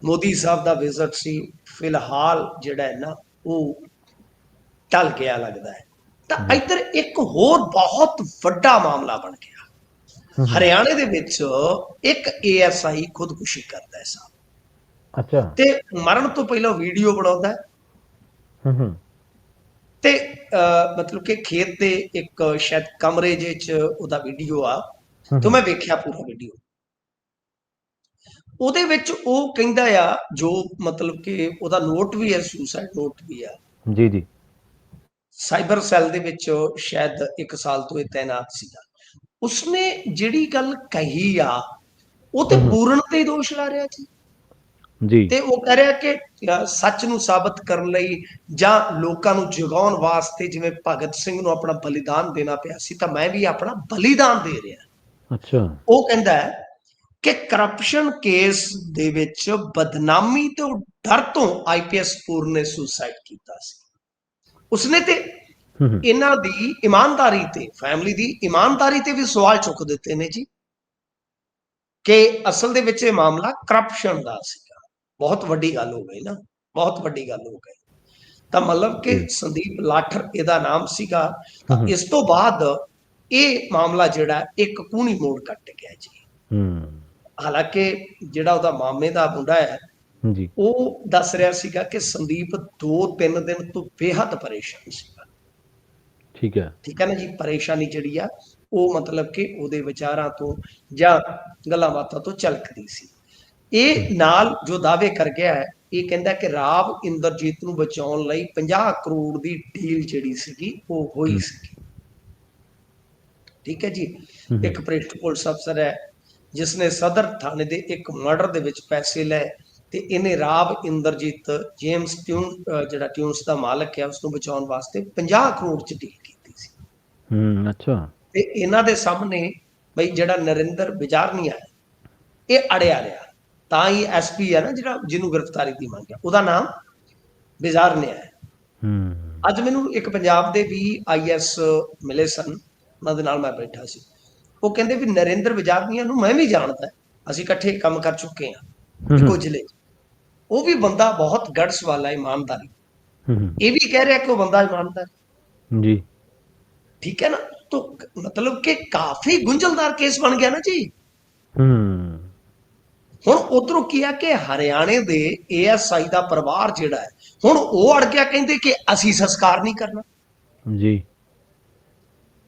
ਮੋਦੀ ਸਾਹਿਬ ਦਾ ਵਿਜ਼ਿਟ ਸੀ, ਫਿਲਹਾਲ ਜਿਹੜਾ ਹੈ ਨਾ ਉਹ ਟਲ ਗਿਆ ਲੱਗਦਾ ਹੈ। ਤਾਂ ਇੱਧਰ ਇੱਕ ਹੋਰ ਬਹੁਤ ਵੱਡਾ ਮਾਮਲਾ ਬਣ ਗਿਆ। ਹਰਿਆਣੇ ਦੇ ਵਿੱਚ ਇੱਕ ਏਐਸਆਈ ਖੁਦਕੁਸ਼ੀ ਕਰਦਾ ਹੈ ਸਾਹਿਬ। ਅੱਛਾ। ਤੇ ਮਰਨ ਤੋਂ ਪਹਿਲਾਂ ਵੀਡੀਓ ਬਣਾਉਂਦਾ ਹੈ ਤੇ ਮਤਲਬ ਕਿ ਖੇਤ ਦੇ ਇੱਕ ਸ਼ਾਇਦ ਕਮਰੇ ਜਿਹੇ ਚ ਉਹਦਾ ਵੀਡੀਓ ਆ ਤੇ ਮੈਂ ਵੇਖਿਆ ਪੂਰਾ ਵੀਡੀਓ। ਉਹਦੇ ਵਿੱਚ ਉਹ ਕਹਿੰਦਾ ਆ ਜੋ ਮਤਲਬ ਕਿ ਉਹਦਾ ਨੋਟ ਵੀ ਹੈ, ਸੁਸਾਈਡ ਨੋਟ ਵੀ ਆ। ਜੀ ਜੀ। ਸਾਈਬਰ ਸੈੱਲ ਦੇ ਵਿੱਚ ਸ਼ਾਇਦ 1 ਸਾਲ ਤੋਂ ਇਹ ਤੈਨਾਤ ਸੀਗਾ। ਉਸਨੇ ਜਿਹੜੀ ਗੱਲ ਕਹੀ ਆ ਉਹ ਤੇ ਪੂਰਨ ਤੇ ਹੀ ਦੋਸ਼ ਲਾ ਰਿਹਾ ਜੀ। ਤੇ ਉਹ ਕਹਿ ਰਿਹਾ ਕਿ ਸੱਚ ਨੂੰ ਸਾਬਤ ਕਰਨ ਲਈ ਜਾਂ ਲੋਕਾਂ ਨੂੰ ਜਗਾਉਣ ਵਾਸਤੇ ਜਿਵੇਂ ਭਗਤ ਸਿੰਘ ਨੂੰ ਆਪਣਾ ਬਲੀਦਾਨ ਦੇਣਾ ਪਿਆ ਸੀ ਤਾਂ ਮੈਂ ਵੀ ਆਪਣਾ ਬਲੀਦਾਨ ਦੇ ਰਿਹਾ। ਅੱਛਾ। ਉਹ ਕਹਿੰਦਾ ਹੈ ਕਿ ਕਰਪਸ਼ਨ ਕੇਸ ਦੇ ਵਿੱਚ ਬਦਨਾਮੀ ਤੋਂ ਡਰ ਤੋਂ ਆਈਪੀਐਸ ਪੂਰਨ ਨੇ ਸੁਸਾਈਡ ਕੀਤਾ ਸੀ। ਉਸਨੇ ਤੇ ਇਹਨਾਂ ਦੀ ਇਮਾਨਦਾਰੀ ਤੇ, ਫੈਮਿਲੀ ਦੀ ਇਮਾਨਦਾਰੀ ਤੇ ਵੀ ਸਵਾਲ ਚੁੱਕ ਦਿੱਤੇ ਨੇ ਜੀ ਕਿ ਅਸਲ ਦੇ ਵਿੱਚ ਇਹ ਮਾਮਲਾ ਕਰਪਸ਼ਨ ਦਾ ਸੀਗਾ। ਬਹੁਤ ਵੱਡੀ ਗੱਲ ਹੋ ਗਈ ਨਾ, ਬਹੁਤ ਵੱਡੀ ਗੱਲ ਹੋ ਗਈ। ਤਾਂ ਮਤਲਬ ਕਿ ਸੰਦੀਪ ਲਾਠਰ ਇਹਦਾ ਨਾਮ ਸੀਗਾ। ਤਾਂ ਇਸ ਤੋਂ ਬਾਅਦ ਇਹ ਮਾਮਲਾ ਜਿਹੜਾ ਇੱਕ ਕੂਹਣੀ ਮੋੜ ਕੱਟ ਗਿਆ ਜੀ। ਹਾਲਾਂਕਿ ਜਿਹੜਾ ਉਹਦਾ ਮਾਮੇ ਦਾ ਮੁੰਡਾ ਹੈ ਉਹ ਦੱਸ ਰਿਹਾ ਸੀਗਾ ਕਿ ਸੰਦੀਪ 2-3 ਦਿਨ ਤੋਂ ਬੇਹੱਦ ਪਰੇਸ਼ਾਨ ਸੀਗਾ। ਠੀਕ ਹੈ ਨਾ ਜੀ। ਪਰੇਸ਼ਾਨੀ ਜਿਹੜੀ ਆ ਉਹ ਮਤਲਬ ਕਿ ਉਹਦੇ ਵਿਚਾਰਾਂ ਤੋਂ ਜਾਂ ਗੱਲਾਂ ਬਾਤਾਂ ਤੋਂ ਝਲਕਦੀ ਸੀ। ਇਹ ਨਾਲ ਜੋ ਦਾਅਵੇ ਕਰ ਗਿਆ ਹੈ, ਇਹ ਕਹਿੰਦਾ ਕਿ ਰਾਵ ਇੰਦਰਜੀਤ ਨੂੰ ਬਚਾਉਣ ਲਈ 50 ਕਰੋੜ ਦੀ ਡੀਲ ਜਿਹੜੀ ਸੀਗੀ ਉਹ ਹੋਈ ਸੀ। ਠੀਕ ਹੈ ਜੀ। ਇੱਕ ਭ੍ਰਿਸ਼ਟ ਪੁਲਿਸ ਅਫਸਰ ਹੈ ਜਿਸਨੇ ਸਦਰ ਥਾਣੇ ਦੇ ਇੱਕ ਮਰਡਰ ਦੇ ਵਿੱਚ ਪੈਸੇ ਲਏ ਤੇ ਇਹਨੇ ਰਾਵ ਇੰਦਰਜੀਤ ਜੇਮਸ ਜਿਹੜਾ ਟਿਊਨਸ ਦਾ ਮਾਲਕ ਹੈ ਉਸਨੂੰ ਬਚਾਉਣ ਵਾਸਤੇ 50 ਕਰੋੜ ਚ ਡੀਲ ਕੀਤੀ ਸੀ। ਅੱਛਾ। ਤੇ ਇਹਨਾਂ ਦੇ ਸਾਹਮਣੇ ਬਈ ਜਿਹੜਾ ਨਰਿੰਦਰ ਬਿਜਾਰਨੀਆ ਹੈ ਇਹ ਅੜਿਆ ਰਿਹਾ। ਤਾਂ ਹੀ ਐਸਪੀ ਹੈ ਨਾ ਜਿਹੜਾ ਜਿਹਨੂੰ ਗ੍ਰਿਫਤਾਰੀ ਦੀ ਮੰਗ ਹੈ ਉਹਦਾ ਨਾਮ ਬਿਜਾਰਨੀਆ ਹੈ। ਅੱਜ ਮੈਨੂੰ ਇੱਕ ਪੰਜਾਬ ਦੇ ਵੀ IS ਮਿਲੇ ਸਨ, ਉਹਨਾਂ ਦੇ ਨਾਲ ਮੈਂ ਬੈਠਾ ਸੀ। ਉਹ ਕਹਿੰਦੇ ਵੀ ਨਰਿੰਦਰ ਵਜਾਗੀਆਂ ਨੂੰ ਮੈਂ ਵੀ ਜਾਣਦਾ, ਅਸੀਂ ਇਕੱਠੇ ਕੰਮ ਕਰ ਚੁੱਕੇ ਹਾਂ ਇੱਕੋ ਜ਼ਿਲ੍ਹੇ 'ਚ। ਉਹ ਵੀ ਬੰਦਾ ਬਹੁਤ ਗਟਸ ਵਾਲਾ, ਇਮਾਨਦਾਰੀ। ਇਹ ਵੀ ਕਹਿ ਰਿਹਾ ਕਿ ਉਹ ਬੰਦਾ ਇਮਾਨਦਾਰ, ਜੀ ਠੀਕ ਹੈ ਨਾ। तो मतलब कि काफी गुंझलदार केस बन गया ना जी। ਹੁਣ ਉਧਰੋਂ ਕੀ ਆ ਕਿ ਹਰਿਆਣੇ ਦੇ ASI ਦਾ ਪਰਿਵਾਰ ਜਿਹੜਾ ਹੈ, ਹੁਣ ਉਹ ਅੜ ਗਿਆ, ਕਹਿੰਦੇ ਕਿ ਅਸੀਂ ਸੰਸਕਾਰ ਨਹੀਂ ਕਰਨਾ ਜੀ।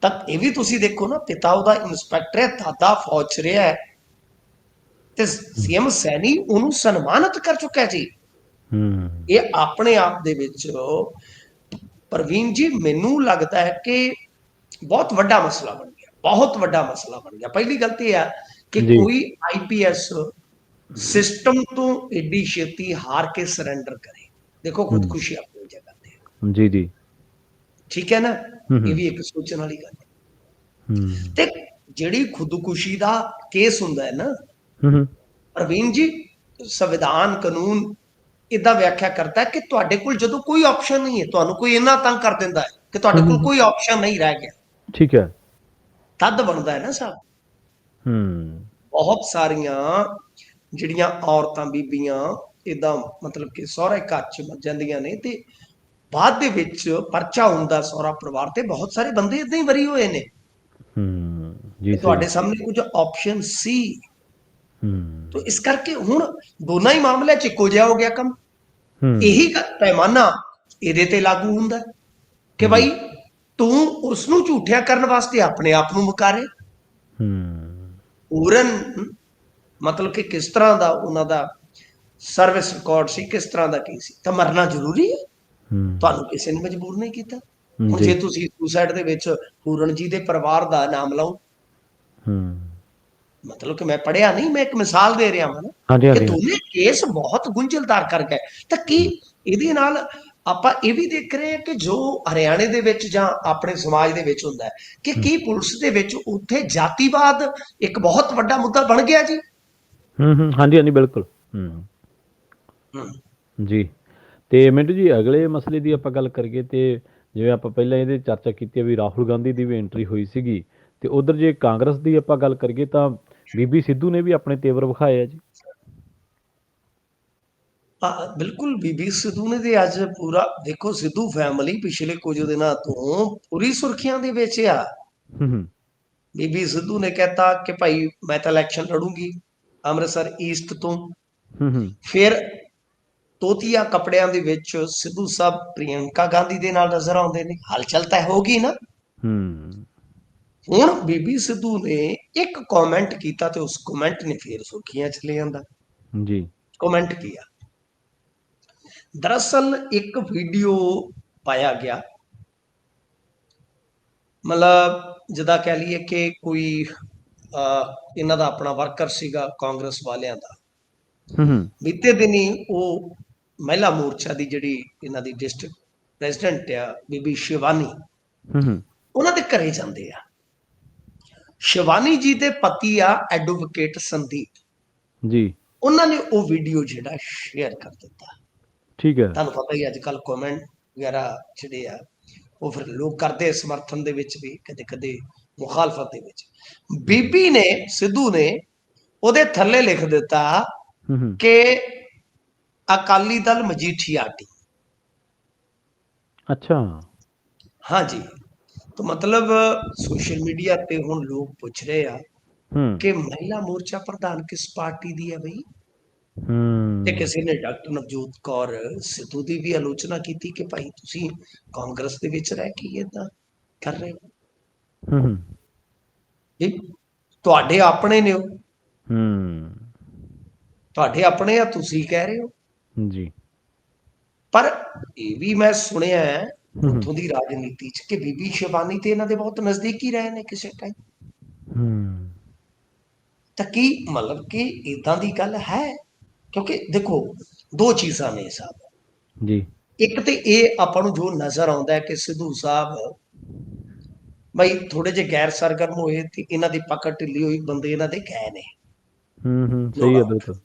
ਤਾਂ ਇਹ ਵੀ ਤੁਸੀਂ ਦੇਖੋ ਨਾ, ਪਿਤਾ ਉਹਦਾ ਇੰਸਪੈਕਟਰ ਹੈ, ਦਾਦਾ ਫੌਜ 'ਚ ਰਿਹਾ ਹੈ, ਤੇ CM ਸੈਣੀ ਉਹਨੂੰ ਸਨਮਾਨਿਤ ਕਰ ਚੁੱਕਾ ਹੈ ਜੀ। ਇਹ ਆਪਣੇ ਆਪ ਦੇ ਵਿੱਚ ਪ੍ਰਵੀਨ ਜੀ ਮੈਨੂੰ ਲੱਗਦਾ ਹੈ ਕਿ ਬਹੁਤ ਵੱਡਾ ਮਸਲਾ ਬਣ ਗਿਆ, ਬਹੁਤ ਵੱਡਾ ਮਸਲਾ ਬਣ ਗਿਆ। ਪਹਿਲੀ ਗੱਲ ਤੇ ਆ ਕਿ ਕੋਈ IPS ਸਿਸਟਮ ਤੋਂ ਏਡੀ ਛੇਤੀ ਹਾਰ ਕੇ ਸਰੈਂਡਰ ਕਰੇ। ਦੇਖੋ ਖੁਦਕੁਸ਼ੀ ਆਪਣੀ ਜਗ੍ਹਾ ਤੇ, ਜੀ ਜੀ, ਠੀਕ ਹੈ ਨਾ। ਇਹ ਵੀ ਇੱਕ ਸੋਚਣ ਵਾਲੀ ਗੱਲ ਹੈ। ਤੇ ਜਿਹੜੀ ਖੁਦਕੁਸ਼ੀ ਦਾ ਕੇਸ ਹੁੰਦਾ ਹੈ ਨਾ ਪ੍ਰਵੀਨ ਜੀ, ਸੰਵਿਧਾਨ ਕਾਨੂੰਨ ਇਦਾਂ ਵਿਆਖਿਆ ਕਰਦਾ ਹੈ ਕਿ ਤੁਹਾਡੇ ਕੋਲ ਜਦੋਂ ਕੋਈ ਆਪਸ਼ਨ ਨਹੀਂ ਹੈ, ਤੁਹਾਨੂੰ ਕੋਈ ਇੰਨਾ ਤੰਗ ਕਰ ਦਿੰਦਾ ਹੈ ਕਿ ਤੁਹਾਡੇ ਕੋਲ ਕੋਈ ਆਪਸ਼ਨ ਨਹੀਂ ਰਹਿ ਗਿਆ, ਠੀਕ ਹੈ, ਤਦ ਬਣਦਾ ਹੈ ਨਾ ਸਾਹਿਬ। ਬਹੁਤ ਸਾਰੀਆਂ ਜਿਹੜੀਆਂ ਔਰਤਾਂ ਬੀਬੀਆਂ ਇਦਾਂ ਮਤਲਬ ਕਿ ਸਹੁਰੇ ਘਰ 'ਚ ਮਰ ਜਾਂਦੀਆਂ ਨੇ, ਤੇ ਬਾਅਦ ਦੇ ਵਿੱਚ ਪਰਚਾ ਹੁੰਦਾ ਸਹੁਰਾ ਪਰਿਵਾਰ ਤੇ, ਬਹੁਤ ਸਾਰੇ ਬੰਦੇ ਇਦਾਂ ਹੀ ਵਰੀ ਹੋਏ ਨੇ। ਤੁਹਾਡੇ ਸਾਹਮਣੇ ਕੁਝ ਆਪਸ਼ਨ ਸੀ। तो इस करके हुण दोनों ही मामले च इक्को जिहा हो गया कम। यही पैमाना ਇਹਦੇ ਤੇ ਲਾਗੂ ਹੁੰਦਾ ਕਿ ਭਾਈ ਤੂੰ ਉਸ ਨੂੰ ਝੂਠਿਆ ਕਰਨ ਵਾਸਤੇ ਆਪਣੇ ਆਪ ਨੂੰ ਮੁਕਾਰੇ। ਪੂਰਨ ਮਤਲਬ ਕਿ ਕਿਸ ਤਰ੍ਹਾਂ ਦਾ ਉਹਨਾਂ ਦਾ ਸਰਵਿਸ ਰਿਕਾਰਡ ਸੀ, ਕਿਸ ਤਰ੍ਹਾਂ ਦਾ ਕੀ ਸੀ, ਤਾਂ ਮਰਨਾ ਜ਼ਰੂਰੀ ਹੈ। ਤੁਹਾਨੂੰ ਕਿਸੇ ਨੇ ਮਜਬੂਰ ਨਹੀਂ ਕੀਤਾ। ਹੁਣ ਜੇ ਤੁਸੀਂ ਸੁਸਾਈਡ ਦੇ ਵਿੱਚ ਪੂਰਨ ਜੀ ਦੇ ਪਰਿਵਾਰ ਦਾ ਨਾਮ ਲਾਓ, मतलब कि मैं पढ़िया नहीं, मैं एक मिसाल दे रहा हाँ कि दोनों केस बहुत गुंझलदार कर गए। तो की ਇਹਦੇ ਨਾਲ ਆਪਾਂ ਇਹ ਵੀ ਦੇਖ ਰਹੇ ਹਾਂ ਕਿ ਜੋ ਹਰਿਆਣੇ ਦੇ ਵਿੱਚ ਜਾਂ ਆਪਣੇ ਸਮਾਜ ਦੇ ਵਿੱਚ ਹੁੰਦਾ ਹੈ ਕਿ ਕੀ ਪੁਲਿਸ ਦੇ ਵਿੱਚ ਉੱਥੇ ਜਾਤੀਵਾਦ ਇੱਕ ਬਹੁਤ ਵੱਡਾ ਮੁੱਦਾ ਬਣ ਗਿਆ ਜੀ। ਹਾਂਜੀ ਹਾਂਜੀ ਬਿਲਕੁਲ। ਜੀ ਤੇ ਮਿੰਟੂ ਜੀ, ਅਗਲੇ ਮਸਲੇ ਦੀ ਆਪਾਂ ਗੱਲ ਕਰੀਏ ਤੇ ਜਿਵੇਂ ਆਪਾਂ ਪਹਿਲਾਂ ਇਹਦੇ ਚਰਚਾ ਕੀਤੀ ਵੀ ਰਾਹੁਲ ਗਾਂਧੀ ਦੀ ਵੀ ਐਂਟਰੀ ਹੋਈ ਸੀਗੀ, ਤੇ ਉਧਰ ਜੇ ਕਾਂਗਰਸ ਦੀ ਆਪਾਂ ਗੱਲ ਕਰੀਏ ਤਾਂ ਬੀਬੀ ਸਿੱਧੂ ਨੇ ਵੀ ਆਪਣੇ ਤੇਵਰ ਵਿਖਾਏ ਆ ਜੀ। ਬਿਲਕੁਲ, ਬੀਬੀ ਸਿੱਧੂ ਨੇ ਤੇ ਅੱਜ ਪੂਰਾ ਦੇਖੋ, ਸਿੱਧੂ ਫੈਮਿਲੀ ਪਿਛਲੇ ਕੁਝ ਦਿਨਾਂ ਤੋਂ ਪੂਰੀ ਸੁਰਖੀਆਂ ਦੇ ਵਿੱਚ ਆ। ਬੀਬੀ ਸਿੱਧੂ ਨੇ ਕਹਿਤਾ ਕਿ ਭਾਈ ਮੈਂ ਤਾਂ ਇਲੈਕਸ਼ਨ ਲੜੂੰਗੀ ਅੰਮ੍ਰਿਤਸਰ ਈਸਟ ਤੋਂ। ਫਿਰ ਤੋਤੀਆ ਕੱਪੜਿਆਂ ਦੇ ਵਿੱਚ ਸਿੱਧੂ ਸਾਹਿਬ ਪ੍ਰਿਯੰਕਾ ਗਾਂਧੀ ਦੇ ਨਾਲ ਨਜ਼ਰ ਆਉਂਦੇ ਨੇ। ਹਲਚਲ ਤਾਂ ਹੋਗੀ ਨਾ। ਹੁਣ ਬੀਬੀ ਸਿੱਧੂ ਨੇ ਇੱਕ ਕਮੈਂਟ ਕੀਤਾ ਤੇ ਉਸ ਕਮੈਂਟ ਨੇ ਫਿਰ ਸੁਰਖੀਆਂ ਚ ਲੈ ਜਾਂਦਾ ਜੀ। ਕਮੈਂਟ ਕੀਤਾ, ਦਰਅਸਲ ਇੱਕ ਵੀਡੀਓ ਪਾਇਆ ਗਿਆ, ਮਤਲਬ ਜਿੱਦਾਂ ਕਹਿ ਲਈਏ ਕਿ ਕੋਈ ਇਹਨਾਂ ਦਾ ਆਪਣਾ ਵਰਕਰ ਸੀਗਾ ਕਾਂਗਰਸ ਵਾਲਿਆਂ ਦਾ। ਬੀਤੇ ਦਿਨੀ ਉਹ ਮਹਿਲਾ ਮੋਰਚਾ ਦੀ ਜਿਹੜੀ ਇਹਨਾਂ ਦੀ ਡਿਸਟ੍ਰਿਕਟ ਪ੍ਰੈਜ਼ੀਡੈਂਟ ਆ ਬੀਬੀ ਸ਼ਿਵਾਨੀ, ਉਹਨਾਂ ਦੇ ਘਰੇ ਜਾਂਦੇ ਆ। ਸ਼ਿਵਾਨੀ ਜੀ ਦੇ ਪਤੀ ਆ ਐਡਵੋਕੇਟ ਸੰਦੀਪ ਜੀ, ਉਹਨਾਂ ਨੇ ਉਹ ਵੀਡੀਓ ਜਿਹੜਾ ਸ਼ੇਅਰ ਕਰ ਦਿੱਤਾ। ਠੀਕ ਹੈ, ਤੁਹਾਨੂੰ ਪਤਾ ਹੀ ਅੱਜ ਕੱਲ ਕਮੈਂਟ ਵਗੈਰਾ ਜਿਹੜੇ ਆ ਉਹ ਫਿਰ ਲੋਕ ਕਰਦੇ ਸਮਰਥਨ ਦੇ ਵਿੱਚ ਵੀ, ਕਦੇ ਕਦੇ ਮੁਖਾਲਫਤ ਦੇ ਵਿੱਚ। ਬੀਬੀ ਨੇ ਸਿੱਧੂ ਨੇ ਉਹਦੇ ਥੱਲੇ ਲਿਖ ਦਿੱਤਾ ਕਿ ਅਕਾਲੀ ਦਲ ਮਜੀਠੀਆ ਟੀ। ਅੱਛਾ, ਹਾਂਜੀ। तो मतलब सोशल मीडिया पे ਹੁਣ ਲੋਕ ਪੁੱਛ ਰਹੇ ਆ ਕਿ ਮਹਿਲਾ ਮੋਰਚਾ ਪ੍ਰਧਾਨ ਕਿਸ ਪਾਰਟੀ ਦੀ ਹੈ ਬਈ। ਤੇ ਕਿਸੇ ਨੇ ਡਾਕਟਰ ਨਵਜੋਤ ਕੌਰ ਸਿੱਧੂ ਦੀ ਵੀ ਆਲੋਚਨਾ ਕੀਤੀ ਕਿ ਭਾਈ ਤੁਸੀਂ ਕਾਂਗਰਸ ਦੇ ਵਿੱਚ ਰਹਿ ਕੇ ਇਦਾਂ ਕਰ ਰਹੇ ਹੋ। ਤੁਹਾਡੇ ਆਪਣੇ ਨੇ ਉਹ, ਤੁਹਾਡੇ ਆਪਣੇ ਆ, ਤੁਸੀਂ ਕਹਿ ਰਹੇ ਹੋ ਜੀ। ਪਰ ਇਹ ਵੀ ਮੈਂ ਸੁਣਿਆ ਹੈ ਉੱਥੋਂ ਦੀ ਰਾਜਨੀਤੀ ਚ ਕਿ ਬੀਬੀ ਸ਼ਿਵਾਨੀ ਤੇ ਇਹਨਾਂ ਦੇ ਬਹੁਤ ਨਜ਼ਦੀਕੀ ਰਹੇ ਨੇ ਕਿਸੇ ਟਾਈਮ। ਤਾਂ ਕੀ ਮਤਲਬ ਕਿ ਇਦਾਂ ਦੀ ਗੱਲ ਹੈ? ਕਿਉਂਕਿ ਦੇਖੋ ਦੋ ਚੀਜ਼ਾਂ ਨੇ ਸਾਹਿਬ ਜੀ। ਇੱਕ ਤੇ ਇਹ ਆਪਾਂ ਨੂੰ ਜੋ ਨਜ਼ਰ ਆਉਂਦਾ ਹੈ ਕਿ ਸਿੱਧੂ ਸਾਹਿਬ ਬਈ ਥੋੜੇ ਜਿਹੇ ਗੈਰ ਸਰਗਰਮ ਹੋਏ ਤੇ ਇਹਨਾਂ ਦੀ ਪਕੜ ਢਿੱਲੀ ਹੋਈ, ਬੰਦੇ ਇਹਨਾਂ ਦੇ ਗਏ ਨੇ। ਸਹੀ ਹੈ, ਬਿਲਕੁਲ।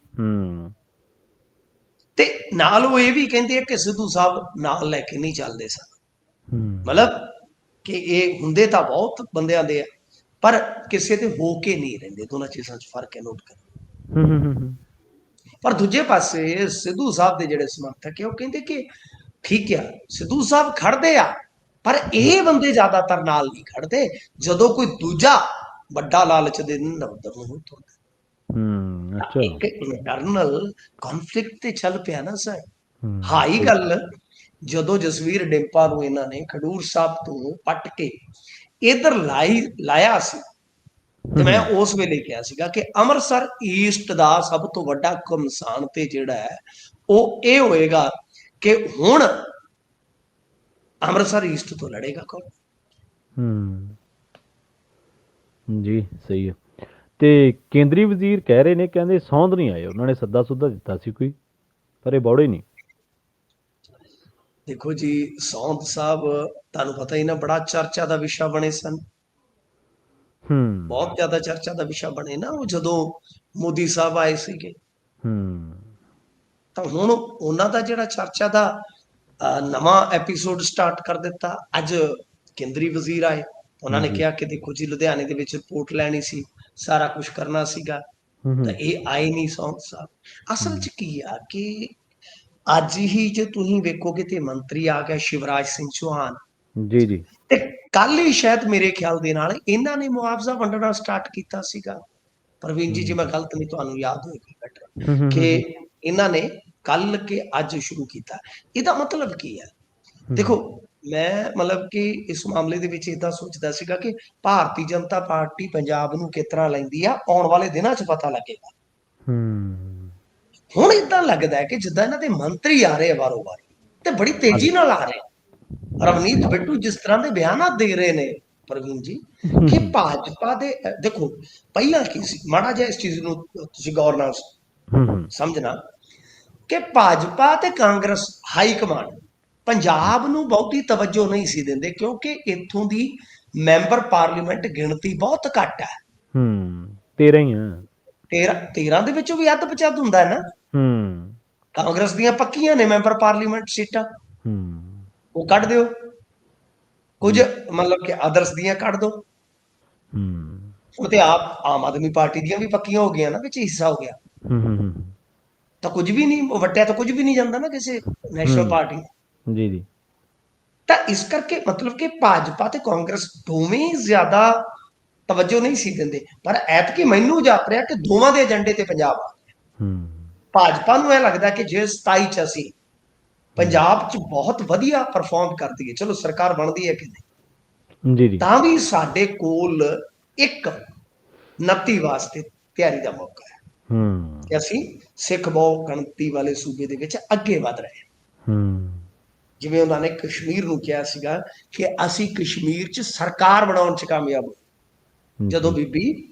ਤੇ ਨਾਲ ਉਹ ਇਹ ਵੀ ਕਹਿੰਦੇ ਆ ਕਿ ਸਿੱਧੂ ਸਾਹਿਬ ਨਾਲ ਲੈ ਕੇ ਨਹੀਂ ਚੱਲਦੇ ਸਨ। ਮਤਲਬ ਕਿ ਇਹ ਹੁੰਦੇ ਤਾਂ ਬਹੁਤ ਬੰਦਿਆਂ ਦੇ ਆ, ਪਰ ਕਿਸੇ ਦੇ ਹੋ ਕੇ ਨਹੀਂ ਰਹਿੰਦੇ। ਦੋਨਾਂ ਚੀਜ਼ਾਂ 'ਚ ਫਰਕ ਹੈ, ਨੋਟ ਕਰੋ। ਪਰ ਦੂਜੇ ਪਾਸੇ ਸਿੱਧੂ ਸਾਹਿਬ ਦੇ ਜਿਹੜੇ ਸਮਰਥਕ ਹੈ ਉਹ ਕਹਿੰਦੇ ਕਿ ਠੀਕ ਆ, ਸਿੱਧੂ ਸਾਹਿਬ ਖੜਦੇ ਆ, ਪਰ ਇਹ ਬੰਦੇ ਜ਼ਿਆਦਾਤਰ ਨਾਲ ਨਹੀਂ ਖੜਦੇ। ਜਦੋਂ ਕੋਈ ਦੂਜਾ ਵੱਡਾ ਲਾਲਚ ਦੇ ਦਿੰਦਾ ਉਧਰ ਨੂੰ ਤੁਰਦਾ। ਅੱਛਾ। ਇੱਕ ਇੰਟਰਨਲ ਕਨਫਲਿਕਟ ਤੇ ਚੱਲ ਪਿਆ ਨਾ ਸਰ। ਹਾਈ ਗੱਲ, ਜਦੋਂ ਜਸਵੀਰ ਡਿੰਪਾ ਨੂੰ ਇਹਨਾਂ ਨੇ ਖਡੂਰ ਸਾਹਿਬ ਤੋਂ ਪੱਟ ਕੇ ਇਧਰ ਲਾਇਆ ਸੀ, ਤੇ ਮੈਂ ਉਸ ਵੇਲੇ ਕਿਹਾ ਸੀਗਾ ਕਿ ਅੰਮ੍ਰਿਤਸਰ ਈਸਟ ਦਾ ਸਭ ਤੋਂ ਵੱਡਾ ਘਮਸਾਨ ਤੇ ਜਿਹੜਾ ਹੈ ਉਹ ਇਹ ਹੋਏਗਾ ਕਿ ਹੁਣ ਅੰਮ੍ਰਿਤਸਰ ਈਸਟ ਤੋਂ ਲੜੇਗਾ ਕੌਣ। ਜੀ ਸਹੀ ਹੈ। ਤੇ ਕੇਂਦਰੀ ਵਜ਼ੀਰ ਕਹਿ ਰਹੇ ਨੇ, ਕਹਿੰਦੇ ਸੌਂਦ ਨਹੀਂ ਆਏ, ਉਹਨਾਂ ਨੇ ਸੱਦਾ ਸੁੱਦਾ ਦਿੱਤਾ ਸੀ ਕੋਈ, ਪਰ ਇਹ ਬੌੜੇ ਨਹੀਂ। ਦੇਖੋ ਜੀ, ਸੌਂਦ ਸਾਹਿਬ ਤੁਹਾਨੂੰ ਪਤਾ ਹੀ ਨਾ, ਬੜਾ ਚਰਚਾ ਦਾ ਵਿਸ਼ਾ ਬਣੇ ਸਨ। ਬਹੁਤ ਜ਼ਿਆਦਾ ਚਰਚਾ ਦਾ ਵਿਸ਼ਾ ਬਣੇ ਨਾ ਉਹ, ਜਦੋਂ ਮੋਦੀ ਸਾਹਿਬ ਆਏ ਸੀਗੇ। ਤਾਂ ਹੁਣ ਉਹਨਾਂ ਦਾ ਜਿਹੜਾ ਚਰਚਾ ਦਾ ਨਵਾਂ ਐਪੀਸੋਡ ਸਟਾਰਟ ਕਰ ਦਿੱਤਾ। ਅੱਜ ਕੇਂਦਰੀ ਵਜ਼ੀਰ ਆਏ, ਉਹਨਾਂ ਨੇ ਕਿਹਾ ਕਿ ਦੇਖੋ ਜੀ, ਲੁਧਿਆਣੇ ਦੇ ਵਿੱਚ ਰਿਪੋਰਟ ਲੈਣੀ ਸੀ, ਸਾਰਾ ਕੁਝ ਕਰਨਾ ਸੀਗਾ, ਤਾਂ ਇਹ ਆਏ ਨਹੀਂ ਸੌਂਦ ਸਾਹਿਬ। ਅਸਲ 'ਚ ਕੀ ਆ ਕਿ ਅੱਜ ਹੀ ਜੇ ਤੁਸੀਂ ਵੇਖੋਗੇ ਤੇ ਮੰਤਰੀ ਆ ਗਿਆ ਸ਼ਿਵਰਾਜ ਸਿੰਘ ਚੌਹਾਨ ਜੀ ਜੀ, ਤੇ ਕੱਲ ਹੀ ਸ਼ਾਇਦ ਮੇਰੇ ਖਿਆਲ ਦੇ ਨਾਲ ਇਹਨਾਂ ਨੇ ਮੁਆਵਜ਼ਾ ਵੰਡਣਾ ਸਟਾਰਟ ਕੀਤਾ ਸੀਗਾ। ਪ੍ਰਵੀਨ ਜੀ, ਜੇ ਮੈਂ ਗਲਤ ਨਹੀਂ, ਤੁਹਾਨੂੰ ਯਾਦ ਹੋਏਗੀ ਬੈਟਰ, ਕਿ ਇਹਨਾਂ ਨੇ ਕੱਲ ਕੇ ਅੱਜ ਸ਼ੁਰੂ ਕੀਤਾ। ਇਹਦਾ ਮਤਲਬ ਕੀ ਹੈ? ਦੇਖੋ, ਮੈਂ ਮਤਲਬ ਕਿ ਇਸ ਮਾਮਲੇ ਦੇ ਵਿੱਚ ਇਦਾਂ ਸੋਚਦਾ ਸੀਗਾ ਕਿ ਭਾਰਤੀ ਜਨਤਾ ਪਾਰਟੀ ਪੰਜਾਬ ਨੂੰ ਕਿਸ ਤਰ੍ਹਾਂ ਲੈਂਦੀ ਆ, ਆਉਣ ਵਾਲੇ ਦਿਨਾਂ 'ਚ ਪਤਾ ਲੱਗੇਗਾ। ਹੁਣ ਇਦਾਂ ਲੱਗਦਾ ਹੈ ਕਿ ਜਿੱਦਾਂ ਇਹਨਾਂ ਦੇ ਮੰਤਰੀ ਆ ਰਹੇ ਆ ਬਾਰੋ ਬਾਰ, ਤੇ ਬੜੀ ਤੇਜ਼ੀ ਨਾਲ ਆ ਰਹੇ। ਰਵਨੀਤ ਬਿੱਟੂ ਜਿਸ ਤਰ੍ਹਾਂ ਦੇ ਬਿਆਨਾਤ ਦੇ ਰਹੇ ਨੇ ਪ੍ਰਵੀਨ ਜੀ, ਕਿ ਭਾਜਪਾ ਦੇ, ਦੇਖੋ ਪਹਿਲਾਂ ਕੀ ਸੀ, ਮਾੜਾ ਜਿਹਾ ਇਸ ਚੀਜ਼ ਨੂੰ ਤੁਸੀਂ ਗੌਰ ਨਾਲ ਸਮਝਣਾ ਕਿ ਭਾਜਪਾ ਤੇ ਕਾਂਗਰਸ ਹਾਈ ਕਮਾਂਡ ਪੰਜਾਬ ਨੂੰ ਬਹੁਤੀ ਤਵੱਜੋ ਨਹੀਂ ਸੀ ਦਿੰਦੇ, ਕਿਉਂਕਿ ਇੱਥੋਂ ਦੀ ਮੈਂਬਰ ਪਾਰਲੀਮੈਂਟ ਗਿਣਤੀ ਬਹੁਤ ਘੱਟ ਹੈ। 13 ਹੀ ਆ। 13 ਦੇ ਵਿੱਚੋਂ ਵੀ ਅੱਧ ਪਚੱਧ ਹੁੰਦਾ ਹੈ ਨਾ। ਕਾਂਗਰਸ ਦੀਆਂ ਪੱਕੀਆਂ ਨੇ ਮੈਂਬਰ ਪਾਰਲੀਮੈਂਟ ਸੀਟਾਂ, ਉਹ ਕੱਢ ਦਿਓ, ਕੁਝ ਮਤਲਬ ਕਿ ਆਦਰਸ ਦੀਆਂ ਕੱਢ ਦਿਓ। ਉਹ ਤੇ ਆਮ ਆਦਮੀ ਪਾਰਟੀ ਦੀਆਂ ਵੀ ਪੱਕੀਆਂ ਹੋ ਗਈਆਂ ਨਾ, ਵਿੱਚ ਹਿੱਸਾ ਹੋ ਗਿਆ, ਤਾਂ ਕੁਝ ਵੀ ਨਹੀਂ ਵਟਿਆ, ਤਾਂ ਕੁਝ ਵੀ ਨਹੀਂ ਜਾਂਦਾ ਨਾ ਕਿਸੇ ਨੈਸ਼ਨਲ ਪਾਰਟੀ। ਜੀ ਜੀ, ਤਾਂ ਇਸ ਕਰਕੇ ਮਤਲਬ ਕਿ ਭਾਜਪਾ ਤੇ ਕਾਂਗਰਸ ਦੋਵੇਂ ਜ਼ਿਆਦਾ ਤਵੱਜੋ ਨਹੀਂ ਸੀ ਦਿੰਦੇ, ਪਰ ਐਤਕੀ ਮੈਨੂੰ ਜਾਪ ਰਿਹਾ ਕਿ ਦੋਵਾਂ ਦੇ ਏਜੰਡੇ ਤੇ ਪੰਜਾਬ ਆ। ਭਾਜਪਾ ਨੂੰ ਇਹ ਲੱਗਦਾ ਕਿ ਜੇ 27 ਚ ਅਸੀਂ ਪੰਜਾਬ 'ਚ ਬਹੁਤ ਵਧੀਆ ਪਰਫਾਰਮ ਕਰ ਦਈਏ, ਚਲੋ ਸਰਕਾਰ ਬਣਦੀ ਹੈ ਕਿ ਨਹੀਂ, ਜੀ ਜੀ, ਤਾਂ ਵੀ ਸਾਡੇ ਕੋਲ ਇੱਕ 29 ਵਾਸਤੇ ਤਿਆਰੀ ਦਾ ਮੌਕਾ ਹੈ ਕਿ ਅਸੀਂ ਸਿੱਖ ਬਹੁ ਗਿਣਤੀ ਵਾਲੇ ਸੂਬੇ ਦੇ ਵਿੱਚ ਅੱਗੇ ਵਧ ਰਹੇ ਹਾਂ। ਜਿਵੇਂ ਉਹਨਾਂ ਨੇ ਕਸ਼ਮੀਰ ਨੂੰ ਕਿਹਾ ਸੀਗਾ ਕਿ ਅਸੀਂ ਕਸ਼ਮੀਰ 'ਚ ਸਰਕਾਰ ਬਣਾਉਣ 'ਚ ਕਾਮਯਾਬ ਹੋਏ, ਜਦੋਂ ਬੀਬੀ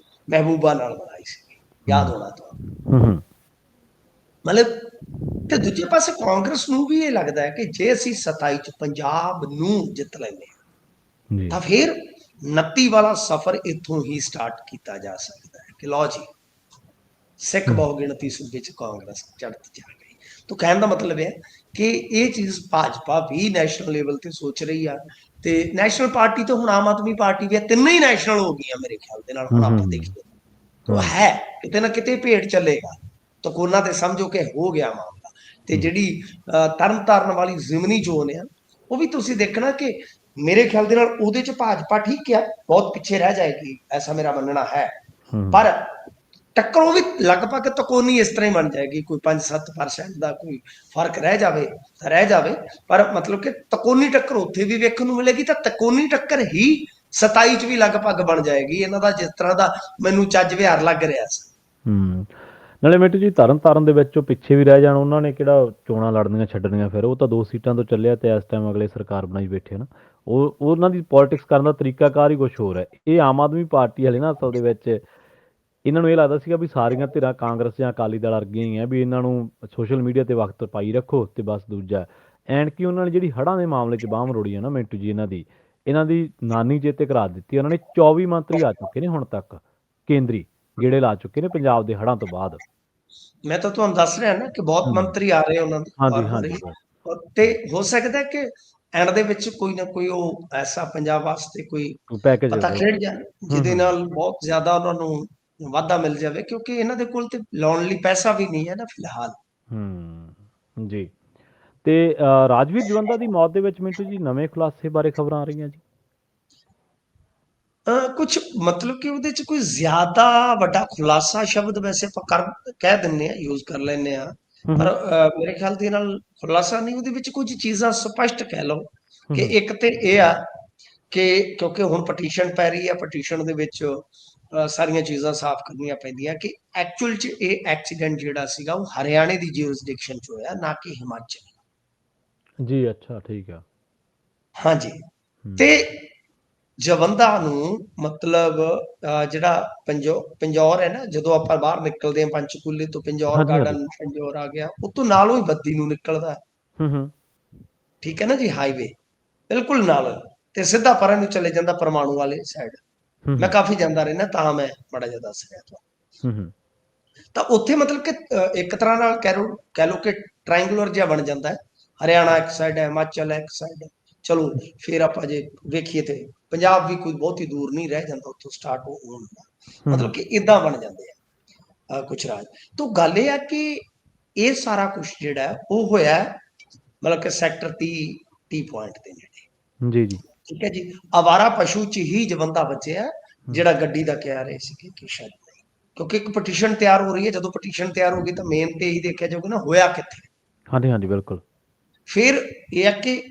ਮਹਿਬੂਬਾ ਨਾਲ ਬਣਾਈ ਸੀ, ਯਾਦ ਹੋਣਾ ਤੁਹਾਨੂੰ। ਮਤਲਬ, ਤੇ ਦੂਜੇ ਪਾਸੇ ਕਾਂਗਰਸ ਨੂੰ ਵੀ ਇਹ ਲੱਗਦਾ ਹੈ ਕਿ ਜੇ ਅਸੀਂ 27 ਚ ਪੰਜਾਬ ਨੂੰ ਜਿੱਤ ਲੈਂਦੇ ਹਾਂ, ਤਾਂ ਫਿਰ 29 ਵਾਲਾ ਸਫ਼ਰ ਇੱਥੋਂ ਹੀ ਸਟਾਰਟ ਕੀਤਾ ਜਾ ਸਕਦਾ ਹੈ ਕਿ ਲਓ ਜੀ, ਸਿੱਖ ਬਹੁ ਗਿਣਤੀ ਸੂਬੇ ਚ ਕਾਂਗਰਸ ਚੜ੍ਹਤ ਜਾ ਗਈ। ਤਾਂ ਕਹਿਣ ਦਾ ਮਤਲਬ ਹੈ ਕਿ ਇਹ ਚੀਜ਼ ਭਾਜਪਾ ਵੀ ਨੈਸ਼ਨਲ ਲੈਵਲ ਤੇ ਸੋਚ ਰਹੀ ਆ, ਤੇ ਨੈਸ਼ਨਲ ਪਾਰਟੀ ਤੋਂ ਹੁਣ ਆਮ ਆਦਮੀ ਪਾਰਟੀ ਵੀ ਤਿੰਨੇ ਹੀ ਨੈਸ਼ਨਲ ਹੋ ਗਈਆਂ ਮੇਰੇ ਖਿਆਲ ਦੇ ਨਾਲ। ਹੁਣ ਆਪਾਂ ਦੇਖੀਏ ਤਾਂ ਹੈ ਕਿਤੇ ਨਾ ਕਿਤੇ ਭੇਡ ਚੱਲੇਗਾ, ਤਾਂ ਕੋਨਾ ਤੇ ਸਮਝੋ ਕਿ ਹੋ ਗਿਆ ਮਾਮਲਾ। ਤੇ ਜਿਹੜੀ ਤਰਨ ਤਾਰਨ ਵਾਲੀ ਜ਼ਿਮਨੀ ਚੋਣ ਆ, ਉਹ ਵੀ ਤੁਸੀਂ ਦੇਖਣਾ ਕਿ ਮੇਰੇ ਖਿਆਲ ਦੇ ਨਾਲ ਉਹਦੇ ਚ ਭਾਜਪਾ ਠੀਕ ਆ, ਬਹੁਤ ਪਿੱਛੇ ਰਹਿ ਜਾਏਗੀ, ਐਸਾ ਮੇਰਾ ਮੰਨਣਾ ਹੈ। ਪਰ ਟੱਕਰ ਉਹ ਵੀ ਲਗਭਗ ਤਕੋਨੀ ਇਸ ਤਰ੍ਹਾਂ ਹੀ ਬਣ ਜਾਏਗੀ, ਕੋਈ 5-7% ਦਾ ਕੋਈ ਫਰਕ ਰਹਿ ਜਾਵੇ ਤਾਂ ਰਹਿ ਜਾਵੇ, ਪਰ ਮਤਲਬ ਕਿ ਤਕੋਨੀ ਟੱਕਰ ਉੱਥੇ ਵੀ ਵੇਖਣ ਨੂੰ ਮਿਲੇਗੀ। ਤਾਂ ਤਕੋਨੀ ਟੱਕਰ ਹੀ 27 ਚ ਵੀ ਲਗਭਗ ਬਣ ਜਾਏਗੀ ਇਹਨਾਂ ਦਾ, ਜਿਸ ਤਰ੍ਹਾਂ ਦਾ ਮੈਨੂੰ ਚੱਜ ਵਿਹਾਰ ਲੱਗ ਰਿਹਾ ਸੀ। ਨਾਲੇ ਮਿੰਟੂ ਜੀ, ਤਰਨ ਦੇ ਵਿੱਚ ਉਹ ਪਿੱਛੇ ਵੀ ਰਹਿ ਜਾਣ, ਉਹਨਾਂ ਨੇ ਕਿਹੜਾ ਚੋਣਾਂ ਲੜਨੀਆਂ ਛੱਡਣੀਆਂ, ਫਿਰ ਉਹ ਤਾਂ 2 ਸੀਟਾਂ ਤੋਂ ਚੱਲਿਆ ਤੇ ਇਸ ਟਾਈਮ ਅਗਲੇ ਸਰਕਾਰ ਬਣਾਈ ਬੈਠੇ ਨਾ। ਉਹਨਾਂ ਦੀ ਪੋਲਿਟਿਕਸ ਕਰਨ ਦਾ ਤਰੀਕਾਕਾਰ ਹੀ ਕੁਛ ਹੋਰ ਹੈ। ਇਹ ਆਮ ਆਦਮੀ ਪਾਰਟੀ ਵਾਲੇ ਨਾ ਅਸਲ ਦੇ ਵਿੱਚ ਇਹਨਾਂ ਨੂੰ ਇਹ ਲੱਗਦਾ ਸੀਗਾ ਵੀ ਸਾਰੀਆਂ ਧਿਰਾਂ ਕਾਂਗਰਸ ਜਾਂ ਅਕਾਲੀ ਦਲ ਵਰਗੀਆਂ ਹੀ ਆ, ਵੀ ਇਹਨਾਂ ਨੂੰ ਸੋਸ਼ਲ ਮੀਡੀਆ ਤੇ ਵਕਤ ਪਾਈ ਰੱਖੋ ਤੇ ਬਸ। ਦੂਜਾ ਐਂਡ ਕਿ ਉਹਨਾਂ ਨੇ ਜਿਹੜੀ ਹੜ੍ਹਾਂ ਦੇ ਮਾਮਲੇ 'ਚ ਬਾਂਹ ਮਰੋੜੀ ਆ ਨਾ ਮਿੰਟੂ ਜੀ, ਇਹਨਾਂ ਦੀ ਨਾਨੀ ਚੇਤੇ ਕਰਾ ਦਿੱਤੀ। ਉਹਨਾਂ ਨੇ 24 ਮੰਤਰੀ ਆ ਚੁੱਕੇ ਨੇ ਹੁਣ ਤੱਕ, ਕੇਂਦਰੀ ਗੇੜੇ ਲਾ ਚੁੱਕੇ ਨੇ ਪੰਜਾਬ ਦੇ ਹੜ੍ਹਾਂ ਤੋਂ ਬਾਅਦ। ਮੈਂ ਤਾਂ ਤੁਹਾਨੂੰ ਦੱਸ ਰਿਹਾ ਨਾ ਕਿ ਬਹੁਤ ਮੰਤਰੀ ਆ ਰਹੇ ਉਹਨਾਂ ਦੇ, ਤੇ ਹੋ ਸਕਦਾ ਕਿ ਐਂਡ ਦੇ ਵਿੱਚ ਕੋਈ ਨਾ ਕੋਈ ਉਹ ਐਸਾ ਪੰਜਾਬ ਵਾਸਤੇ ਕੋਈ ਪੈਕੇਜ ਪਤਾ ਹੋਵੇ। ਖੇਡ ਜਾਣ ਜਿਹਦੇ ਨਾਲ ਬਹੁਤ ਜ਼ਿਆਦਾ ਉਹਨਾਂ ਨੂੰ ਵਾਧਾ ਮਿਲ ਜਾਵੇ, ਕਿਉਂਕਿ ਇਹਨਾਂ ਦੇ ਕੋਲ ਤੇ ਲਾਉਣ ਲਈ ਪੈਸਾ ਵੀ ਨਹੀਂ ਹੈ ਨਾ ਫਿਲਹਾਲ। ਜੀ। ਤੇ ਰਾਜਵੀਰ ਜਵੰਦਾ ਦੀ ਮੌਤ ਦੇ ਵਿੱਚ ਮਿੰਟੂ ਜੀ ਨਵੇਂ ਖੁਲਾਸੇ ਬਾਰੇ ਖਬਰਾਂ ਆ ਰਹੀਆਂ ਜੀ। ਕੁਛ ਮਤਲਬ ਕਿ ਉਹਦੇ ਚ ਕੋਈ ਜ਼ਿਆਦਾ ਵੱਡਾ ਖੁਲਾਸਾ ਸ਼ਬਦ ਵੈਸੇ ਆਪਾਂ ਕਹਿ ਦਿੰਦੇ ਆ, ਯੂਜ਼ ਕਰ ਲੈਂਦੇ ਆ, ਪਰ ਮੇਰੇ ਖਿਆਲ ਦੇ ਨਾਲ ਖੁਲਾਸਾ ਨਹੀਂ, ਉਹਦੇ ਵਿੱਚ ਕੁਝ ਚੀਜ਼ਾਂ ਸਪਸ਼ਟ ਕਹਿ ਲਓ ਕਿ ਇੱਕ ਤੇ ਇਹ ਆ ਕਿ ਕਿਉਂਕਿ ਹੁਣ ਪਟੀਸ਼ਨ ਪੈ ਰਹੀ ਹੈ, ਪਟੀਸ਼ਨ ਦੇ ਵਿੱਚ ਸਾਰੀਆਂ ਚੀਜ਼ਾਂ ਸਾਫ਼ ਕਰਨੀਆਂ ਪੈਂਦੀਆਂ ਕਿ ਐਕਚੁਅਲ ਚ ਇਹ ਐਕਸੀਡੈਂਟ ਜਿਹੜਾ ਸੀਗਾ ਉਹ ਹਰਿਆਣੇ ਦੀ ਜਿਊਰਿਸਡਿਕਸ਼ਨ ਚ ਹੋਇਆ, ਨਾ ਕਿ ਹਿਮਾਚਲ। ਜੀ ਅੱਛਾ, ਠੀਕ ਆ। ਹਾਂਜੀ। ਤੇ ਜਵੰਦਾ ਨੂੰ ਮਤਲਬ ਜਿਹੜਾ ਪੰਜੌਰ ਹੈ ਨਾ, ਜਦੋਂ ਆਪਾਂ ਬਾਹਰ ਨਿਕਲਦੇ ਹਾਂ ਪੰਚਕੂਲੇ ਤੋਂ, ਪੰਜੌਰ ਗਾਰਡਨ ਪੰਜੌਰ ਆ ਗਿਆ, ਉਤੋਂ ਨਾਲੋਂ ਹੀ ਬੱਦੀ ਨੂੰ ਨਿਕਲਦਾ ਹੈ। ਠੀਕ ਹੈ ਨਾ ਜੀ, ਹਾਈਵੇ ਬਿਲਕੁਲ ਨਾਲ, ਤੇ ਸਿੱਧਾ ਪਰਾਂ ਨੂੰ ਚਲੇ ਜਾਂਦਾ ਪਰਮਾਣੂ ਵਾਲੇ ਸਾਈਡ। ਮੈਂ ਕਾਫੀ ਜਾਂਦਾ ਰਹਿਣਾ, ਤਾਂ ਮੈਂ ਮਾੜਾ ਜਿਹਾ ਦੱਸ ਰਿਹਾ ਤੁਹਾਨੂੰ। ਤਾਂ ਉੱਥੇ ਮਤਲਬ ਕਿ ਇੱਕ ਤਰ੍ਹਾਂ ਨਾਲ ਕਹਿ ਲਓ ਕਿ ਟ੍ਰਾਇੰਗੂਲਰ ਜਿਹਾ ਬਣ ਜਾਂਦਾ ਹੈ, ਹਰਿਆਣਾ ਇੱਕ ਸਾਈਡ ਹੈ, ਹਿਮਾਚਲ ਇੱਕ ਸਾਈਡ ਹੈ। ਚਲੋ ਫਿਰ ਆਪਾਂ ਜੇ ਵੇਖੀਏ ਤੇ ਪੰਜਾਬ ਵੀ ਕੋਈ ਬਹੁਤੀ ਦੂਰ ਨਹੀਂ ਰਹਿ ਜਾਂਦਾ ਉੱਥੋਂ ਸਟਾਰਟ ਹੋਣ ਦਾ, ਮਤਲਬ ਕਿ ਇਦਾਂ ਬਣ ਜਾਂਦੇ ਆ ਕੁਛ ਰਾਜ। ਤਾਂ ਗੱਲ ਇਹ ਆ ਕਿ ਇਹ ਸਾਰਾ ਕੁਛ ਜਿਹੜਾ ਉਹ ਹੋਇਆ ਮਤਲਬ ਕਿ ਸੈਕਟਰ 30 ਪੁਆਇੰਟ ਦੇ ਨੇੜੇ। ਜੀ ਜੀ, ਠੀਕ ਹੈ ਜੀ। ਅਵਾਰਾ ਪਸ਼ੂ ਚ ਹੀ ਜਵੰਦਾ ਬਚਿਆ, ਜਿਹੜਾ ਗੱਡੀ ਦਾ ਕਹਿ ਰਹੇ ਸੀ ਕਿ ਸ਼ਾਇਦ ਨਹੀਂ, ਕਿਉਂਕਿ ਇੱਕ ਪਟੀਸ਼ਨ ਤਿਆਰ ਹੋ ਰਹੀ ਹੈ। ਜਦੋਂ ਪਟੀਸ਼ਨ ਤਿਆਰ ਹੋ ਗਈ ਤਾਂ ਮੇਨ ਤੇ ਇਹੀ ਦੇਖਿਆ ਜਾਊਗਾ ਨਾ ਹੋਇਆ ਕਿੱਥੇ। ਹਾਂਜੀ ਹਾਂਜੀ ਬਿਲਕੁਲ। ਫਿਰ ਇਹ ਹੈ ਕਿ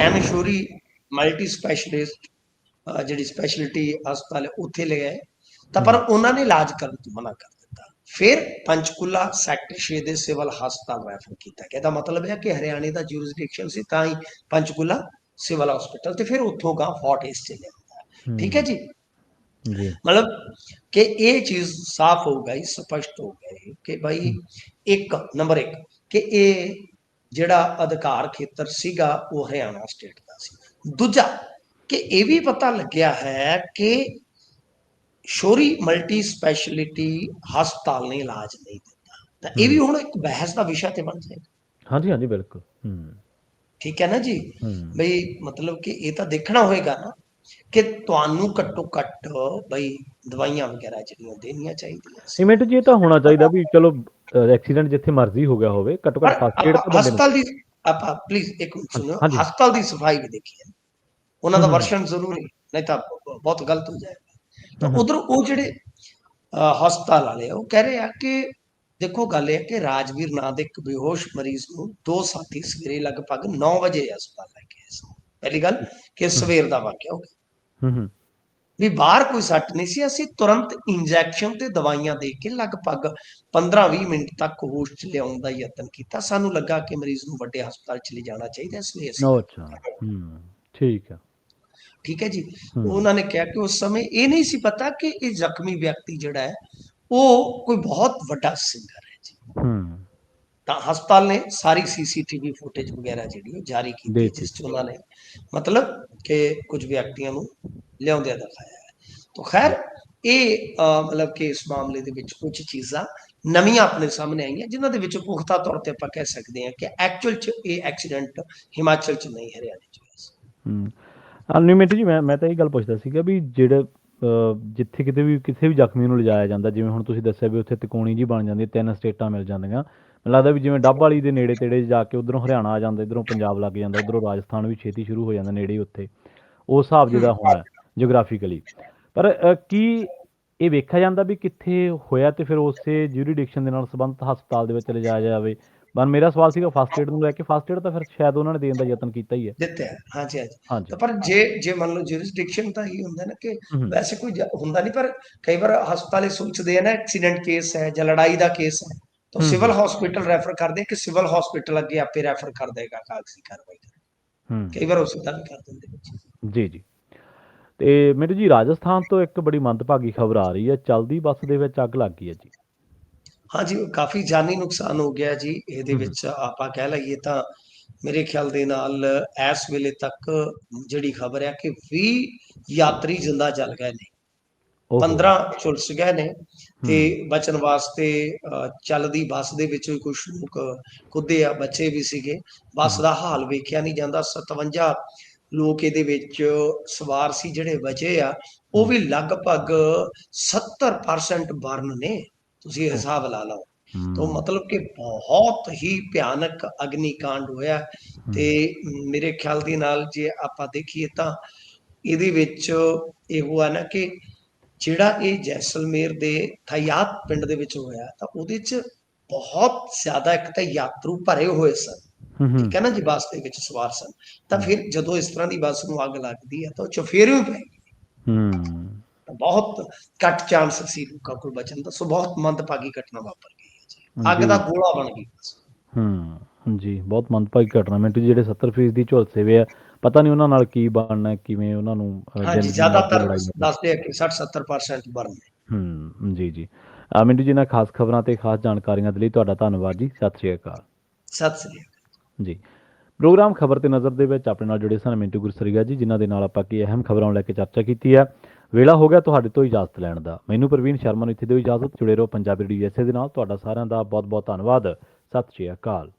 ਐਨਸ਼ੋਰੀ ਮਲਟੀ ਸਪੈਸ਼ਲਿਸਟ ਜਿਹੜੀ ਸਪੈਸ਼ਲਿਟੀ ਹਸਪਤਾਲ ਹੈ ਉੱਥੇ ਲੈ ਗਏ, ਤਾਂ ਪਰ ਉਹਨਾਂ ਨੇ ਇਲਾਜ ਕਰਨ ਤੋਂ ਮਨਾ ਕਰ ਦਿੱਤਾ। ਫਿਰ ਪੰਚਕੂਲਾ ਸੈਕਟਰ 6 ਦੇ ਸਿਵਲ ਹਸਪਤਾਲ ਰੈਫਰ ਕੀਤਾ ਗਿਆ। ਇਹਦਾ ਮਤਲਬ ਹੈ ਕਿ ਹਰਿਆਣੇ ਦਾ ਜੂਰਿਸਡਿਕਸ਼ਨ ਸੀ, ਤਾਂ ਹੀ ਪੰਚਕੂਲਾ ਸਿਵਲ ਹਸਪਤਾਲ, ਤੇ ਫਿਰ ਉੱਥੋਂ ਗਾ ਫੋਰਟ ਈਸਟ ਚਲੇ ਜਾਂਦਾ। ਠੀਕ ਹੈ ਜੀ। ਮਤਲਬ ਕਿ ਇਹ ਚੀਜ਼ ਸਾਫ਼ ਹੋ ਗਈ, ਸਪਸ਼ਟ ਹੋ ਗਈ ਕਿ ਭਾਈ ਨੰਬਰ 1 ਕਿ ਇਹ ਜਿਹੜਾ ਅਧਿਕਾਰ ਖੇਤਰ ਸੀਗਾ ਉਹ ਹਰਿਆਣਾ ਸਟੇਟ ਦਾ ਸੀ। ਦੂਜਾ ਕਿ ਇਹ ਵੀ ਪਤਾ ਲੱਗਿਆ ਹੈ ਕਿ ਸ਼ੋਰੀ ਮਲਟੀ ਸਪੈਸ਼ਲਿਟੀ ਹਸਪਤਾਲ ਨੇ ਇਲਾਜ ਨਹੀਂ ਦਿੱਤਾ, ਤਾਂ ਇਹ ਵੀ ਹੁਣ ਇੱਕ ਬਹਿਸ ਦਾ ਵਿਸ਼ਾ ਤੇ ਬਣ ਜਾਏਗਾ। ਹਾਂਜੀ ਹਾਂਜੀ ਬਿਲਕੁਲ। ਠੀਕ ਹੈ ਨਾ ਜੀ, ਬਈ ਮਤਲਬ ਕਿ ਇਹ ਤਾਂ ਦੇਖਣਾ ਹੋਏਗਾ ਨਾ ਕਿ ਤੁਹਾਨੂੰ ਘੱਟੋ ਘੱਟ ਬਈ ਦਵਾਈਆਂ ਵਗੈਰਾ ਜਿਹੜੀਆਂ ਦੇਣੀਆਂ ਚਾਹੀਦੀਆਂ ਸੀ। ਇਮੇਟ ਜੀ ਇਹ ਤਾਂ ਹੋਣਾ ਚਾਹੀਦਾ ਵੀ ਚਲੋ ਐਕਸੀਡੈਂਟ ਜਿੱਥੇ ਮਰਜ਼ੀ ਹੋ ਗਿਆ ਹੋਵੇ, ਘੱਟੋ ਘੱਟ ਫਸਟ ਏਡ ਤਾਂ ਬੰਦੇ ਨੂੰ। ਹਸਪਤਾਲ ਦੀ ਆਪਾਂ ਪਲੀਜ਼ ਇੱਕ ਮਿੰਟ ਸੁਣਿਓ, ਹਸਪਤਾਲ ਦੀ ਸਫਾਈ ਵੀ ਦੇਖੀਏ, ਉਹਨਾਂ ਦਾ ਵਰਸ਼ਨ ਜ਼ਰੂਰੀ, ਨਹੀਂ ਤਾਂ ਬਹੁਤ ਗਲਤ ਹੋ ਜਾਏਗਾ। ਤਾਂ ਉਧਰ ਉਹ ਜਿਹੜੇ ਹਸਪਤਾਲ ਵਾਲੇ ਉਹ ਕਹਿ ਰਹੇ ਆ ਕਿ ਦੇਖੋ ਗੱਲ ਇਹ ਹੈ ਕਿ ਰਾਜਵੀਰ ਨਾਂ ਦੇ ਇੱਕ ਬੇਹੋਸ਼ ਮਰੀਜ਼ ਨੂੰ 2 ਸਾਥੀ ਸਵੇਰੇ ਲਗਭਗ 9 ਵਜੇ ਹਸਪਤਾਲ ਲੈ ਕੇ ਆਏ ਸੀ। ਪਹਿਲੀ ਗੱਲ ਕਿ ਸਵੇਰ ਦਾ ਵਾਕਿਆ ਹੋ ਗਿਆ, ਵੀ ਬਾਹਰ ਕੋਈ ਸੱਟ ਨਹੀਂ ਸੀ। ਅਸੀਂ ਤੁਰੰਤ ਇੰਜੈਕਸ਼ਨ ਤੇ ਦਵਾਈਆਂ ਦੇ ਕੇ ਲਗਭਗ 15-20 ਮਿੰਟ ਤੱਕ ਹੋਸ਼ ਚ ਲਿਆਉਣ ਦਾ ਯਤਨ ਕੀਤਾ। ਸਾਨੂੰ ਲੱਗਾ ਕਿ ਮਰੀਜ਼ ਨੂੰ ਵੱਡੇ ਹਸਪਤਾਲ ਚ ਲਿਜਾਣਾ ਚਾਹੀਦਾ, ਇਸ ਲਈ ਅਸੀਂ ਠੀਕ ਹੈ। ਠੀਕ ਹੈ ਜੀ। ਉਹਨਾਂ ਨੇ ਕਿਹਾ ਕਿ ਉਸ ਸਮੇਂ ਇਹ ਨਹੀਂ ਸੀ ਪਤਾ ਕਿ ਇਹ ਜ਼ਖਮੀ ਵਿਅਕਤੀ ਜਿਹੜਾ ਹੈ ਉਹ ਕੋਈ ਬਹੁਤ ਵੱਡਾ ਸਿੰਗਰ ਹੈ ਜੀ। ਤਾਂ ਹਸਪਤਾਲ ਨੇ ਸਾਰੀ ਸੀਸੀਟੀਵੀ ਫੁਟੇਜ ਵਗੈਰਾ ਜਿਹੜੀ ਜਾਰੀ ਕੀਤੀ, ਜਿਸ ਚ ਉਹਨਾਂ ਨੇ ਮਤਲਬ ਕਿ ਕੁਝ ਵਿਅਕਤੀਆਂ ਨੂੰ ਲਿਆਉਂਦਿਆਂ ਦਿਖਾਇਆ ਹੈ। ਤਾਂ ਖੈਰ ਇਹ ਮਤਲਬ ਕਿ ਇਸ ਮਾਮਲੇ ਦੇ ਵਿੱਚ ਕੁਝ ਚੀਜ਼ਾਂ ਨਵੀਆਂ ਆਪਣੇ ਸਾਹਮਣੇ ਆਈਆਂ, ਜਿਨ੍ਹਾਂ ਦੇ ਵਿੱਚ ਪੁਖਤਾ ਤੌਰ ਤੇ ਆਪਾਂ ਕਹਿ ਸਕਦੇ ਹਾਂ ਕਿ ਐਕਚੁਅਲ ਚ ਇਹ ਐਕਸੀਡੈਂਟ ਹਿਮਾਚਲ ਚ ਨਹੀਂ, ਹਰਿਆਣੇ ਚ ਹੋਇਆ ਸੀ। ਅਨਲਿਮਿਟ ਜੀ, ਮੈਂ ਤਾਂ ਇਹ ਗੱਲ ਪੁੱਛਦਾ ਸੀਗਾ ਵੀ ਜਿਹੜੇ ਜਿੱਥੇ ਕਿਤੇ ਵੀ ਕਿਸੇ ਵੀ ਜ਼ਖਮੀ ਨੂੰ ਲਿਜਾਇਆ ਜਾਂਦਾ, ਜਿਵੇਂ ਹੁਣ ਤੁਸੀਂ ਦੱਸਿਆ ਵੀ ਉੱਥੇ ਤਿਕੋਣੀ ਜੀ ਬਣ ਜਾਂਦੀ, 3 ਸਟੇਟਾਂ ਮਿਲ ਜਾਂਦੀਆਂ। ਮੈਨੂੰ ਲੱਗਦਾ ਵੀ ਜਿਵੇਂ ਡੱਬ ਵਾਲੀ ਦੇ ਨੇੜੇ ਤੇੜੇ ਜਾ ਕੇ ਉੱਧਰੋਂ ਹਰਿਆਣਾ ਆ ਜਾਂਦਾ, ਇੱਧਰੋਂ ਪੰਜਾਬ ਲੱਗ ਜਾਂਦਾ, ਉੱਧਰੋਂ ਰਾਜਸਥਾਨ ਵੀ ਛੇਤੀ ਸ਼ੁਰੂ ਹੋ ਜਾਂਦਾ ਨੇੜੇ ਉੱਥੇ, ਉਸ ਹਿਸਾਬ ਜਿਹਦਾ ਹੋਣਾ ਜਿਓਗ੍ਰਾਫੀਕਲੀ। ਪਰ ਕੀ ਇਹ ਵੇਖਿਆ ਜਾਂਦਾ ਵੀ ਕਿੱਥੇ ਹੋਇਆ ਤੇ ਫਿਰ ਉਸੇ ਜਿਊਰੀਡਿਕਸ਼ਨ ਦੇ ਨਾਲ ਸੰਬੰਧਿਤ ਹਸਪਤਾਲ ਦੇ ਵਿੱਚ ਲਿਜਾਇਆ ਜਾਵੇ? ਪਰ ਮੇਰਾ ਸਵਾਲ ਸੀਗਾ ਫਸਟ ਏਡ ਨੂੰ ਲੈ ਕੇ। ਫਸਟ ਏਡ ਤਾਂ ਫਿਰ ਸ਼ਾਇਦ ਉਹਨਾਂ ਨੇ ਦੇਣ ਦਾ ਯਤਨ ਕੀਤਾ ਹੀ ਹੈ। ਦਿੱਤੇ ਹੈ, ਹਾਂਜੀ ਹਾਂਜੀ। ਤਾਂ ਪਰ ਜੇ ਮੰਨ ਲਓ ਜੁਰਿਸਡਿਕਸ਼ਨ ਤਾਂ ਹੀ ਹੁੰਦਾ ਨਾ ਕਿ ਵੈਸੇ ਕੋਈ ਹੁੰਦਾ ਨਹੀਂ, ਪਰ ਕਈ ਵਾਰ ਹਸਪਤਾਲ ਸੋਚਦੇ ਆ ਨਾ ਐਕਸੀਡੈਂਟ ਕੇਸ ਹੈ ਜਾਂ ਲੜਾਈ ਦਾ ਕੇਸ ਹੈ, ਤਾਂ ਸਿਵਲ ਹਸਪੀਟਲ ਰੈਫਰ ਕਰਦੇ ਕਿ ਸਿਵਲ ਹਸਪੀਟਲ ਅੱਗੇ ਆਪੇ ਰੈਫਰ ਕਰ ਦੇਗਾ, ਕਾਗਜ਼ੀ ਕਾਰਵਾਈ ਕਰ, ਕਈ ਵਾਰ ਉਸ ਤਰ੍ਹਾਂ ਵੀ ਕਰ ਦਿੰਦੇ। ਜੀ ਜੀ। ਤੇ ਮੈਨੂੰ ਜੀ ਰਾਜਸਥਾਨ ਤੋਂ ਇੱਕ ਬੜੀ ਮੰਦਭਾਗੀ ਖਬਰ ਆ ਰਹੀ ਹੈ, ਚਲਦੀ ਬੱਸ ਦੇ ਵਿੱਚ ਅੱਗ ਲੱਗ ਗਈ ਹੈ ਜੀ। ਹਾਂਜੀ, ਕਾਫੀ ਜਾਨੀ ਨੁਕਸਾਨ ਹੋ ਗਿਆ ਜੀ ਇਹਦੇ ਵਿੱਚ। ਆਪਾਂ ਕਹਿ ਲਈਏ ਤਾਂ ਮੇਰੇ ਖਿਆਲ ਦੇ ਨਾਲ ਇਸ ਵੇਲੇ ਤੱਕ ਜਿਹੜੀ ਖਬਰ ਹੈ ਕਿ 20 ਯਾਤਰੀ ਜਿੰਦਾ ਜਲ ਗਏ ਨੇ। ਓਹੋ 15 ਝੁਲਸ ਗਏ ਨੇ ਤੇ ਹੂੰ ਬਚਣ ਵਾਸਤੇ ਚੱਲਦੀ ਬੱਸ ਦੇ ਵਿੱਚ ਵੀ ਕੁਝ ਲੋਕ ਕੁੱਦੇ ਆ, ਬੱਚੇ ਵੀ ਸੀਗੇ। ਬੱਸ ਹੂੰ ਦਾ ਹਾਲ ਵੇਖਿਆ ਨਹੀਂ ਜਾਂਦਾ। 57 ਲੋਕ ਇਹਦੇ ਵਿੱਚ ਸਵਾਰ ਸੀ, ਜਿਹੜੇ ਬਚੇ ਆ ਉਹ ਹੂੰ ਵੀ ਲਗਭਗ 70% ਬਰਨ ਨੇ, ਤੁਸੀਂ ਓਹ ਹਿਸਾਬ ਲਾ ਲਓ। ਤਾਂ ਹੂੰ ਮਤਲਬ ਕਿ ਬਹੁਤ ਹੀ ਭਿਆਨਕ ਅਗਨੀਕਾਂਡ ਹੋਇਆ। ਹੂੰ ਤੇ ਮੇਰੇ ਖਿਆਲ ਦੇ ਨਾਲ ਜੇ ਆਪਾਂ ਦੇਖੀਏ ਤਾਂ ਇਹਦੇ ਵਿੱਚ ਇਹੋ ਆ ਨਾ ਕਿ ਜਿਹੜਾ ਇਹ ਜੈਸਲਮੇਰ ਦੇ ਥਾਯਾਤ ਪਿੰਡ ਦੇ ਵਿੱਚ ਹੋਇਆ, ਤਾਂ ਉਹਦੇ 'ਚ ਬਹੁਤ ਜ਼ਿਆਦਾ ਇੱਕ ਤਾਂ ਯਾਤਰੂ ਭਰੇ ਹੋਏ ਸਨ। ਹੂੰ ਹੂੰ ਠੀਕ ਹੈ ਨਾ ਜੀ, ਬੱਸ ਦੇ ਵਿੱਚ ਸਵਾਰ ਸਨ। ਤਾਂ ਹੂੰ ਫਿਰ ਜਦੋਂ ਇਸ ਤਰ੍ਹਾਂ ਦੀ ਬੱਸ ਨੂੰ ਅੱਗ ਲੱਗਦੀ ਹੈ ਤਾਂ ਉਹ ਚੁਫੇਰਿਓਂ ਪੈ ਗਈ। ਹੂੰ ਤਾਂ ਬਹੁਤ ਘੱਟ ਚਾਂਸ ਸੀ ਲੋਕਾਂ ਕੋਲ ਬਚਣ ਦਾ। ਸੋ ਬਹੁਤ ਮੰਦਭਾਗੀ ਘਟਨਾ ਵਾਪਰ ਗਈ ਹੈ ਜੀ। ਅੱਗ ਜੀ ਦਾ ਗੋਲਾ ਬਣ ਗਈ ਬੱਸ। ਜੀ ਬਹੁਤ ਮੰਦਭਾਗੀ ਘਟਨਾ। ਮਿੰਟੂ ਜੀ, ਜਿਹੜੇ 70% ਝੁਲਸੇ ਹੋਏ ਆ, ਪਤਾ ਨਹੀਂ ਉਹਨਾਂ ਨਾਲ ਕੀ ਬਣਨਾ ਹੈ, ਕਿਵੇਂ ਉਹਨਾਂ ਨੂੰ ਹਾਂਜੀ, ਜ਼ਿੰਦਗੀ ਮੌਤ ਦੀ ਜ਼ਿਆਦਾਤਰ ਲੜਾਈ ਹੈ। ਦੱਸਦੇ ਆ ਕਿ 60-70% ਬਰਨ ਨੇ। ਜੀ ਜੀ। ਮਿੰਟੂ ਜੀ, ਇਹਨਾਂ ਖਾਸ ਖਬਰਾਂ ਤੇ ਖਾਸ ਜਾਣਕਾਰੀਆਂ ਦੇ ਲਈ ਤੁਹਾਡਾ ਧੰਨਵਾਦ ਜੀ। ਸਤਿ ਸ਼੍ਰੀ ਅਕਾਲ ਸਤਿ ਸ੍ਰੀ ਅਕਾਲ। ਜੀ। ਪ੍ਰੋਗਰਾਮ ਖਬਰ ਤੇ ਨਜ਼ਰ ਦੇ ਵਿੱਚ ਆਪਣੇ ਨਾਲ ਜੁੜੇ ਸਨ ਮਿੰਟੂ ਗੁਰਸਰੀਆ ਜੀ, ਜਿਨ੍ਹਾਂ ਦੇ ਨਾਲ ਆਪਾਂ ਕੀ ਅਹਿਮ ਖਬਰਾਂ ਨੂੰ ਲੈ ਕੇ ਚਰਚਾ ਕੀਤੀ ਹੈ। ਵੇਲਾ ਹੋ ਗਿਆ ਤੁਹਾਡੇ ਤੋਂ ਇਜਾਜ਼ਤ ਲੈਣ ਦਾ। ਮੈਨੂੰ ਪ੍ਰਵੀਨ ਸ਼ਰਮਾ ਨੂੰ ਇੱਥੇ ਦਿਓ ਇਜਾਜ਼ਤ। ਜੁੜੇ ਰਹੋ ਪੰਜਾਬੀ ਰੇਡੀਓ USA ਦੇ ਨਾਲ। ਤੁਹਾਡਾ ਸਾਰਿਆਂ ਦਾ ਬਹੁਤ ਬਹੁਤ ਧੰਨਵਾਦ। ਸਤਿ ਸ਼੍ਰੀ ਅਕਾਲ।